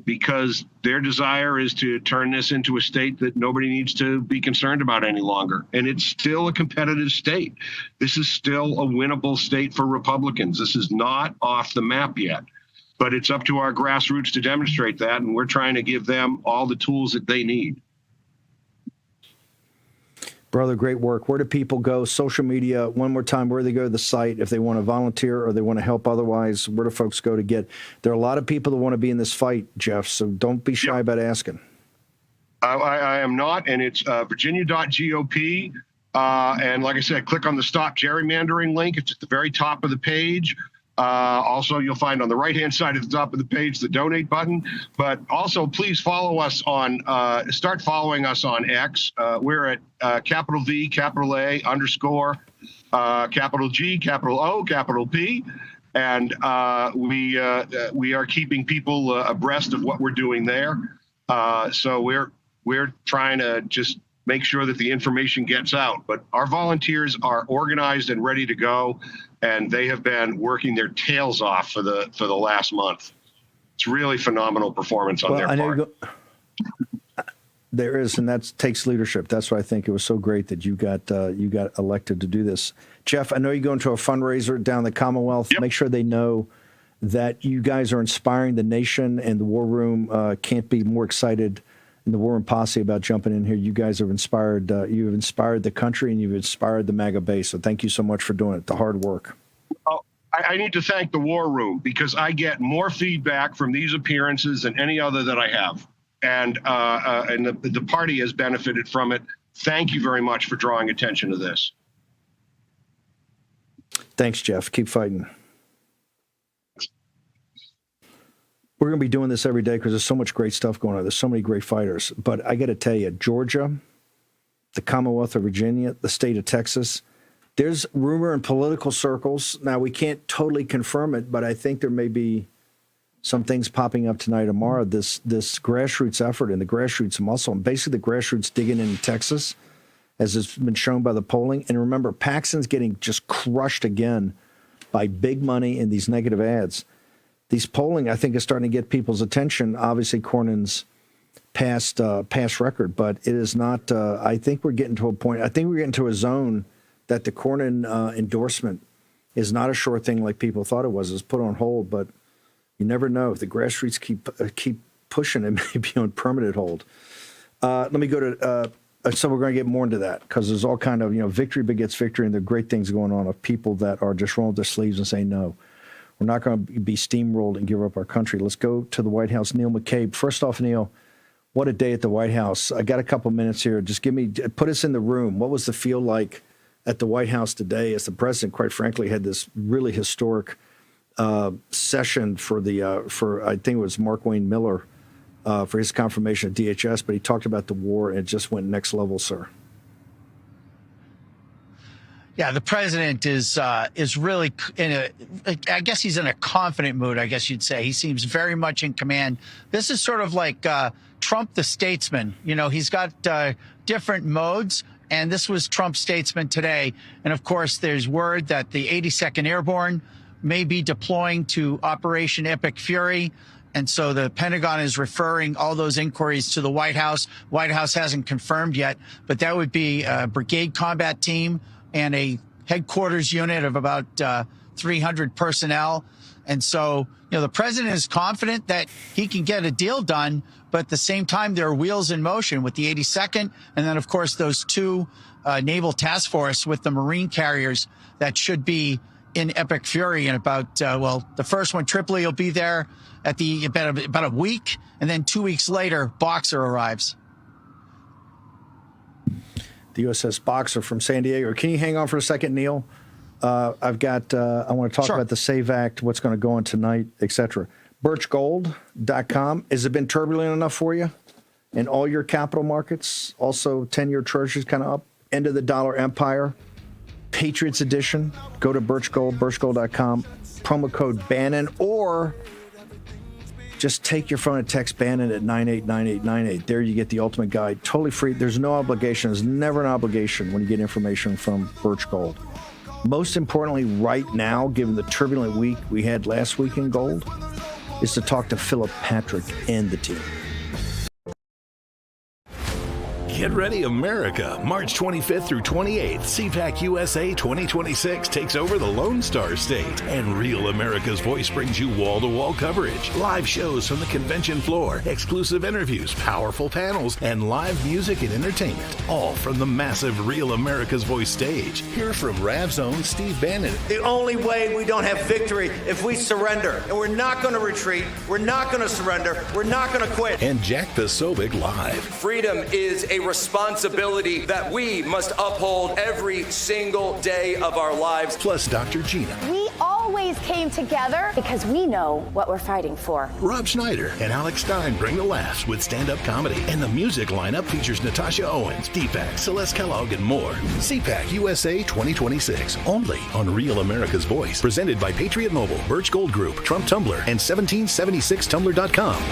D: because their desire is to turn this into a state that nobody needs to be concerned about any longer. And it's still a competitive state. This is still a winnable state for Republicans. This is not off the map yet. But it's up to our grassroots to demonstrate that. And we're trying to give them all the tools that they need.
A: Brother, great work. Where do people go? Social media, one more time, where do they go to the site if they want to volunteer or they want to help otherwise? Where do folks go to get? There are a lot of people that want to be in this fight, Jeff, so don't be shy about asking.
D: I am not, and it's virginia.gop. And like I said, click on the Stop Gerrymandering link. It's at the very top of the page. Also, you'll find on the right-hand side at the top of the page the donate button. But also, please follow us on, start following us on X. We're at capital V, capital A, underscore, capital G, capital O, capital P. And we are keeping people abreast of what we're doing there. So we're trying to just make sure that the information gets out. But our volunteers are organized and ready to go, and they have been working their tails off for the last month. It's really phenomenal performance on their part.
A: There is, and that takes leadership. That's why I think it was so great that you got elected to do this. Jeff, I know you're going to a fundraiser down in the Commonwealth. Yep. Make sure they know that you guys are inspiring the nation, and the War Room can't be more excited, and the War Room posse, about jumping in here. You guys have inspired. You've inspired the country, and you've inspired the MAGA base. So thank you so much for doing it. The hard work.
D: Oh, I need to thank the War Room because I get more feedback from these appearances than any other that I have. And the party has benefited from it. Thank you very much for drawing attention to this.
A: Thanks, Jeff. Keep fighting. We're going to be doing this every day because there's so much great stuff going on. There's so many great fighters. But I got to tell you, Georgia, the Commonwealth of Virginia, the state of Texas, there's rumor in political circles. Now, we can't totally confirm it, but I think there may be some things popping up tonight or tomorrow. This grassroots effort and the grassroots muscle, and basically the grassroots digging in Texas, as has been shown by the polling. And remember, Paxton's getting just crushed again by big money in these negative ads. These polling, I think, is starting to get people's attention. Obviously, Cornyn's past record, but it is not. I think we're getting to a point. I think we're getting to a zone that the Cornyn endorsement is not a sure thing like people thought it was. It's put on hold, but you never know. If the grassroots keep pushing, it may be on permanent hold. Let me go to. So we're going to get more into that because there's all kind of victory begets victory, and there are great things going on of people that are just rolling their sleeves and saying no. We're not going to be steamrolled and give up our country. Let's go to the White House. Neil McCabe. First off, Neil, what a day at the White House. I got a couple minutes here. Just put us in the room. What was the feel like at the White House today as the president, quite frankly, had this really historic session for I think it was Mark Wayne Miller for his confirmation at DHS, but he talked about the war and it just went next level, sir.
E: Yeah, the president is really I guess he's in a confident mood, I guess you'd say. He seems very much in command. This is sort of like Trump the statesman. He's got different modes, and this was Trump's statesman today. And, of course, there's word that the 82nd Airborne may be deploying to Operation Epic Fury. And so the Pentagon is referring all those inquiries to the White House. White House hasn't confirmed yet, but that would be a brigade combat team and a headquarters unit of about 300 personnel. And so, the president is confident that he can get a deal done, but at the same time, there are wheels in motion with the 82nd. And then, of course, those two naval task force with the Marine carriers that should be in Epic Fury in about, the first one, Tripoli, will be there at about a week. And then 2 weeks later, Boxer arrives.
A: The USS Boxer from San Diego. Can you hang on for a second, Neil? I want to talk about the SAVE Act, what's going to go on tonight, etc. Birchgold.com. Has it been turbulent enough for you in all your capital markets? Also, 10-year treasuries kind of up. End of the dollar empire. Patriots edition. Go to birchgold.com. Promo code Bannon, or just take your phone and text Bannon at 989898. There you get the ultimate guide. Totally free. There's no obligation. There's never an obligation when you get information from Birch Gold. Most importantly, right now, given the turbulent week we had last week in gold, is to talk to Philip Patrick and the team.
O: Get ready, America. March 25th through 28th, CPAC USA 2026 takes over the Lone Star State. And Real America's Voice brings you wall-to-wall coverage, live shows from the convention floor, exclusive interviews, powerful panels, and live music and entertainment. All from the massive Real America's Voice stage. Hear from Rav's own Steve Bannon.
T: The only way we don't have victory if we surrender. And we're not going to retreat. We're not going to surrender. We're not going to quit.
O: And Jack the Sobek live.
U: Freedom is a responsibility that we must uphold every single day of our lives.
O: Plus Dr. Gina.
V: We always came together because we know what we're fighting for.
O: Rob Schneider and Alex Stein bring the laughs with stand-up comedy. And the music lineup features Natasha Owens, Deepak, Celeste Kellogg, and more. CPAC USA 2026, only on Real America's Voice. Presented by Patriot Mobile, Birch Gold Group, Trump Tumblr, and 1776tumblr.com.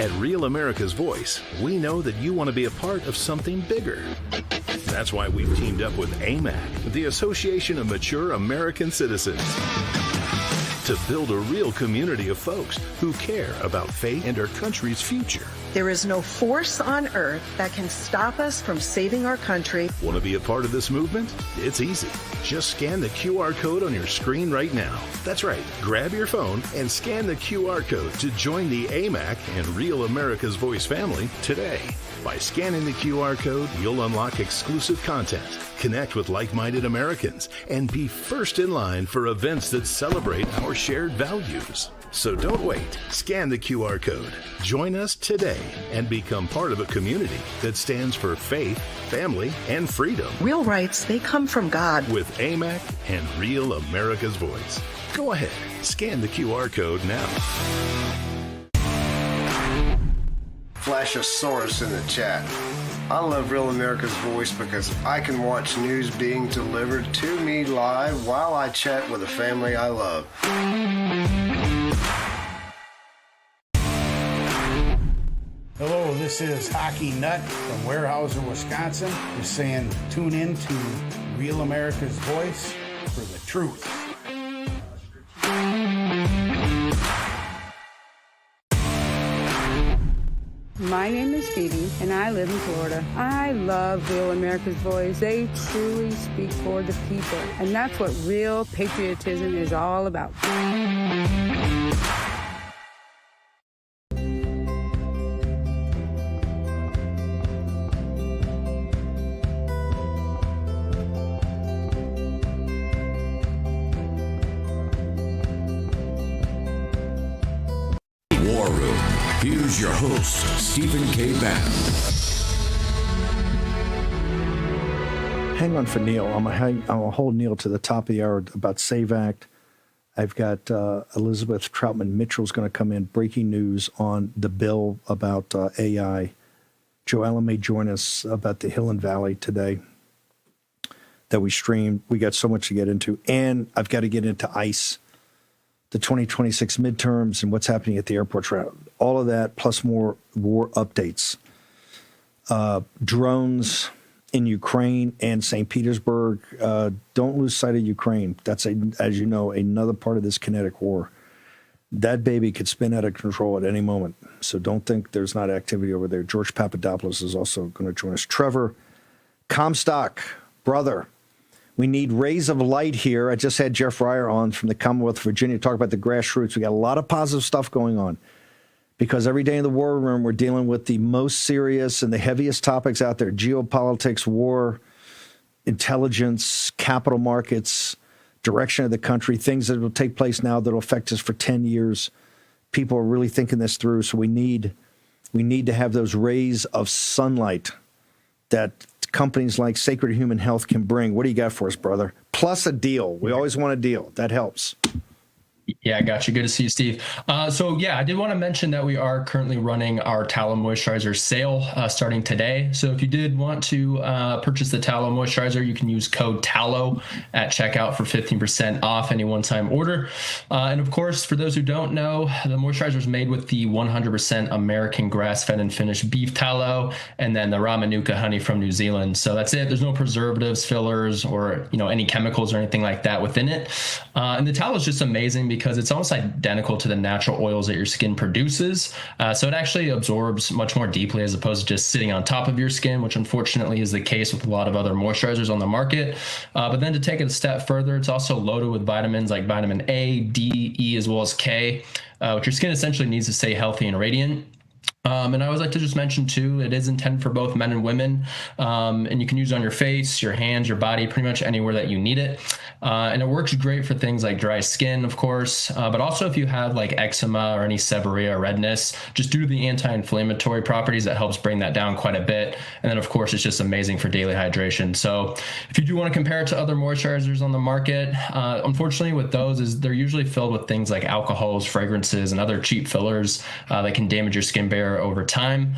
O: At Real America's Voice, we know that you want to be a part of something bigger. That's why we've teamed up with AMAC, the Association of Mature American Citizens, to build a real community of folks who care about faith and our country's future.
W: There is no force on earth that can stop us from saving our country.
O: Want to be a part of this movement? It's easy. Just scan the QR code on your screen right now. That's right. Grab your phone and scan the QR code to join the AMAC and Real America's Voice family today. By scanning the QR code, you'll unlock exclusive content, connect with like-minded Americans, and be first in line for events that celebrate our shared values. So don't wait. Scan the QR code. Join us today and become part of a community that stands for faith, family, and freedom.
W: Real rights, they come from God.
O: With AMAC and Real America's Voice. Go ahead. Scan the QR code now.
X: Flash a source in the chat. I love Real America's Voice because I can watch news being delivered to me live while I chat with the family I love.
Y: Hello, this is Hockey Nut from Weyerhaeuser, Wisconsin. Just saying, tune in to Real America's Voice for the truth.
Z: My name is Phoebe, and I live in Florida. I love Real America's Voice. They truly speak for the people, and that's what real patriotism is all about.
R: War Room. Here's your host, Stephen K. Bannon.
A: Hang on for Neil. I'm gonna hold Neil to the top of the hour about SAVE Act. I've got Elizabeth Troutman Mitchell's going to come in, breaking news on the bill about AI. Joella may join us about the Hill and Valley today that we streamed. We got so much to get into. And I've got to get into ICE, the 2026 midterms, and what's happening at the airports around. All of that, plus more war updates. Drones in Ukraine and St. Petersburg. Don't lose sight of Ukraine. That's, as you know, another part of this kinetic war. That baby could spin out of control at any moment. So don't think there's not activity over there. George Papadopoulos is also going to join us. Trevor, Comstock, brother. We need rays of light here. I just had Jeff Ryer on from the Commonwealth of Virginia to talk about the grassroots. We got a lot of positive stuff going on because every day in the war room, we're dealing with the most serious and the heaviest topics out there: geopolitics, war, intelligence, capital markets, direction of the country, things that will take place now that will affect us for 10 years. People are really thinking this through. So we need to have those rays of sunlight that companies like Sacred Human Health can bring. What do you got for us, brother? Plus a deal. We always want a deal. That helps.
F: Yeah, I got you. Good to see you, Steve. So yeah, I did want to mention that we are currently running our tallow moisturizer sale starting today. So if you did want to purchase the tallow moisturizer, you can use code TALLOW at checkout for 15% off any one-time order. And of course, for those who don't know, the moisturizer is made with the 100% American grass-fed and finished beef tallow, and then the Ramanuka honey from New Zealand. So that's it. There's no preservatives, fillers, or any chemicals or anything like that within it. And the tallow is just amazing because it's almost identical to the natural oils that your skin produces. So it actually absorbs much more deeply as opposed to just sitting on top of your skin, which unfortunately is the case with a lot of other moisturizers on the market. But then to take it a step further, it's also loaded with vitamins like vitamin A, D, E, as well as K, which your skin essentially needs to stay healthy and radiant. And I always like to just mention, too, it is intended for both men and women, and you can use it on your face, your hands, your body, pretty much anywhere that you need it. And it works great for things like dry skin, of course, but also if you have like eczema or any seborrhea or redness, just due to the anti-inflammatory properties, that helps bring that down quite a bit. And then, of course, it's just amazing for daily hydration. So if you do want to compare it to other moisturizers on the market, unfortunately with those, they're usually filled with things like alcohols, fragrances, and other cheap fillers that can damage your skin barrier over time.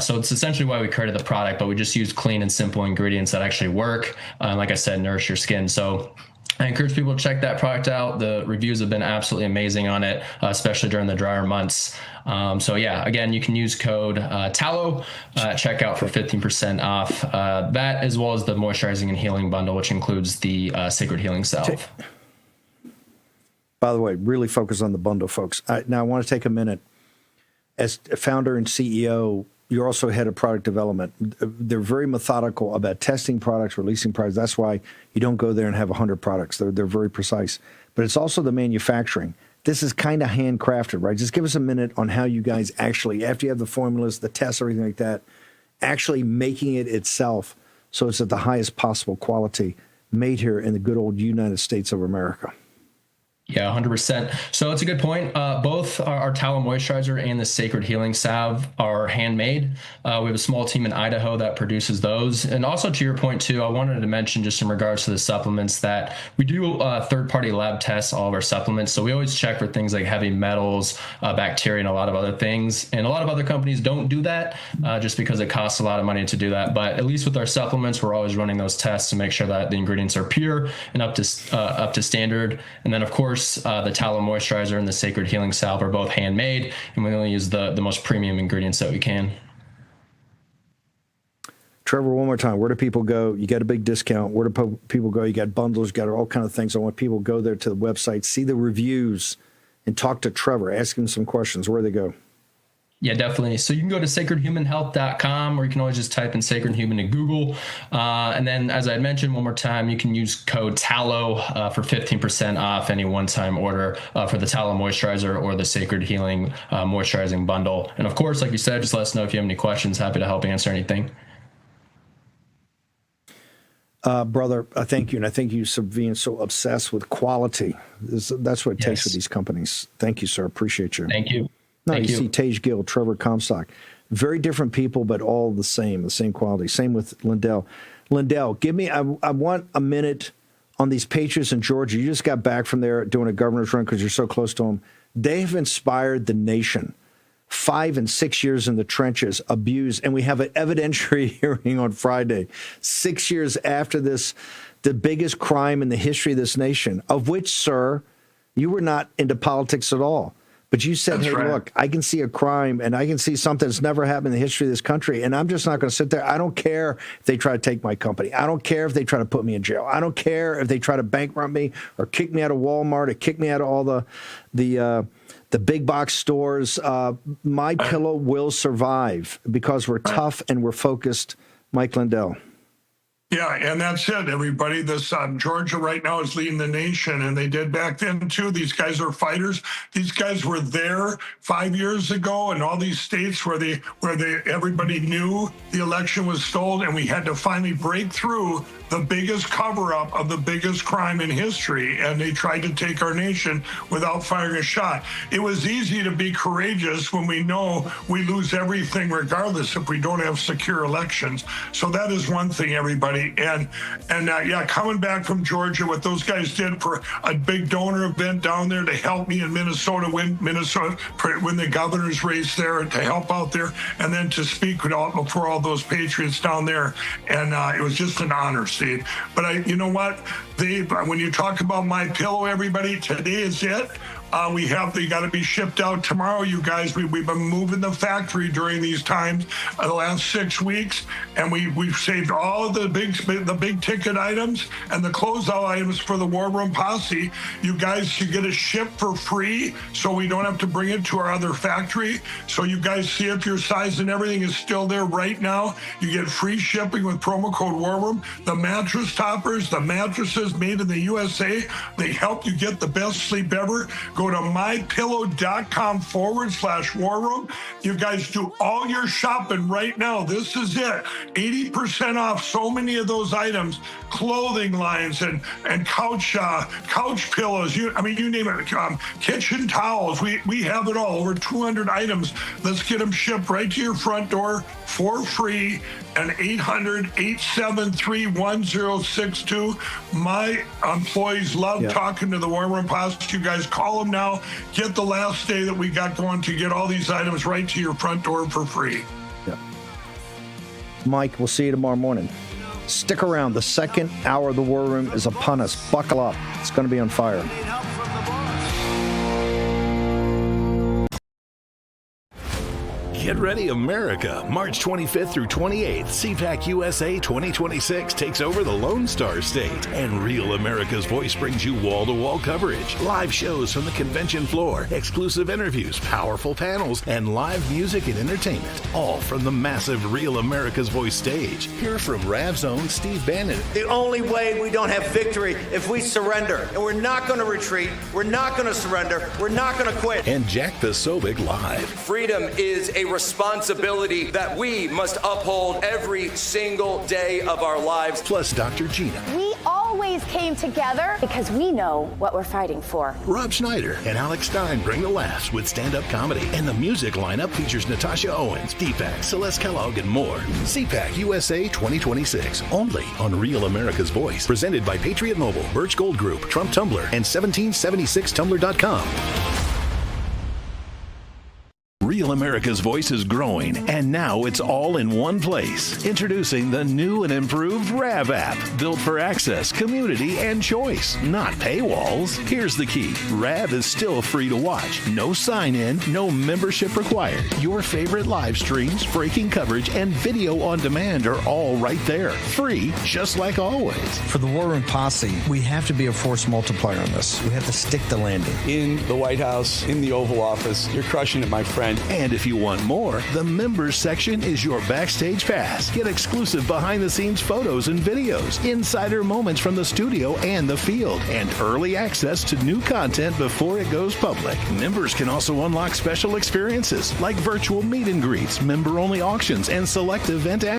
F: So it's essentially why we created the product, but we just use clean and simple ingredients that actually work. Like I said, nourish your skin. So I encourage people to check that product out. The reviews have been absolutely amazing on it, especially during the drier months. So yeah, again, you can use code TALLOW at checkout for 15% off that, as well as the moisturizing and healing bundle, which includes the Sacred Healing Salve.
A: By the way, really focus on the bundle, folks. Now I want to take a minute as founder and CEO, you're also head of product development. They're very methodical about testing products, releasing products. That's why you don't go there and have 100 products. They're very precise. But it's also the manufacturing. This is kind of handcrafted, right? Just give us a minute on how you guys actually, after you have the formulas, the tests, everything like that, actually making it itself so it's at the highest possible quality, made here in the good old United States of America.
F: Yeah, 100%. So it's a good point. Both our tallow moisturizer and the Sacred Healing Salve are handmade. We have a small team in Idaho that produces those. And also to your point too, I wanted to mention just in regards to the supplements that we do third-party lab tests all of our supplements. So we always check for things like heavy metals, bacteria, and a lot of other things. And a lot of other companies don't do that just because it costs a lot of money to do that. But at least with our supplements, we're always running those tests to make sure that the ingredients are pure and up to standard. And then of course, the tallow moisturizer and the Sacred Healing Salve are both handmade, and we only use the most premium ingredients that we can.
A: Trevor, one more time, where do people go? You got a big discount. Where do people go? You got bundles, you got all kind of things. I want people to go there to the website, see the reviews, and talk to Trevor, ask him some questions. Where do they go?
F: Yeah, definitely. So you can go to sacredhumanhealth.com, or you can always just type in Sacred Human in Google. And then, as I mentioned one more time, you can use code TALLOW for 15% off any one-time order for the tallow moisturizer or the Sacred Healing moisturizing bundle. And of course, like you said, just let us know if you have any questions. Happy to help answer anything.
A: Brother, I thank you. And I thank you for being so obsessed with quality. That's what it takes with these companies. Thank you, sir. Appreciate you.
F: Thank you.
A: No,
F: Thank
A: you
F: you.
A: see Tage Gill, Trevor Comstock. Very different people, but all the same quality. Same with Lindell. Lindell, I want a minute on these Patriots in Georgia. You just got back from there doing a governor's run because you're so close to them. They have inspired the nation. 5 and 6 years in the trenches, abused, and we have an evidentiary hearing on Friday. 6 years after this, the biggest crime in the history of this nation, of which, sir, you were not into politics at all. But you said, hey, look, I can see a crime and I can see something that's never happened in the history of this country. And I'm just not going to sit there. I don't care if they try to take my company. I don't care if they try to put me in jail. I don't care if they try to bankrupt me or kick me out of Walmart or kick me out of all the big box stores. My pillow will survive because we're tough and we're focused. Mike Lindell.
G: Yeah, and that's it, everybody. This Georgia right now is leading the nation, and they did back then too. These guys are fighters. These guys were there 5 years ago in all these states where everybody knew the election was stolen, and we had to finally break through the biggest cover-up of the biggest crime in history, and they tried to take our nation without firing a shot. It was easy to be courageous when we know we lose everything regardless if we don't have secure elections. So that is one thing, everybody. And coming back from Georgia, what those guys did for a big donor event down there to help me in Minnesota win the governor's race there, to help out there, and then to speak before all those patriots down there. And it was just an honor, Steve. But you know what? When you talk about my pillow, everybody, today is it. They got to be shipped out tomorrow, you guys. We've been moving the factory during these times, the last 6 weeks, and we've saved all of the big ticket items and the closeout items for the War Room Posse. You guys should get it shipped for free, so we don't have to bring it to our other factory. So you guys see if your size and everything is still there right now. You get free shipping with promo code War Room. The mattress toppers, the mattresses made in the USA, they help you get the best sleep ever. Go to mypillow.com/war room. You guys do all your shopping right now. This is it. 80% off so many of those items, clothing lines and couch pillows. You name it. Kitchen towels. We have it all. Over 200 items. Let's get them shipped right to your front door for free. And 800-873-1062. My employees love talking to the War Room Posse. You guys call them now. Get the last day that we got going to get all these items right to your front door for free.
A: Yeah. Mike, we'll see you tomorrow morning. Stick around. The second hour of the War Room is upon us. Buckle up. It's going to be on fire.
O: Get ready, America. March 25th through 28th, CPAC USA 2026 takes over the Lone Star State. And Real America's Voice brings you wall-to-wall coverage, live shows from the convention floor, exclusive interviews, powerful panels, and live music and entertainment. All from the massive Real America's Voice stage. Hear from Rav's own Steve Bannon.
T: The only way we don't have victory if we surrender. And we're not going to retreat. We're not going to surrender. We're not going to quit.
O: And Jack Posobiec live.
U: Freedom is a responsibility that we must uphold every single day of our lives.
O: Plus Dr. Gina.
V: We always came together because we know what we're fighting for.
O: Rob Schneider and Alex Stein bring the laughs with stand-up comedy. And the music lineup features Natasha Owens, Deepak, Celeste Kellogg, and more. CPAC USA 2026, only on Real America's Voice. Presented by Patriot Mobile, Birch Gold Group, Trump Tumblr, and 1776tumblr.com. Real America's Voice is growing, and now it's all in one place. Introducing the new and improved RAV app, built for access, community, and choice, not paywalls. Here's the key. RAV is still free to watch. No sign-in, no membership required. Your favorite live streams, breaking coverage, and video on demand are all right there. Free, just like always.
P: For the War Room Posse, we have to be a force multiplier on this. We have to stick the landing.
B: In the White House, in the Oval Office, you're crushing it, my friend.
O: And if you want more, the members section is your backstage pass. Get exclusive behind-the-scenes photos and videos, insider moments from the studio and the field, and early access to new content before it goes public. Members can also unlock special experiences like virtual meet and greets, member-only auctions, and select event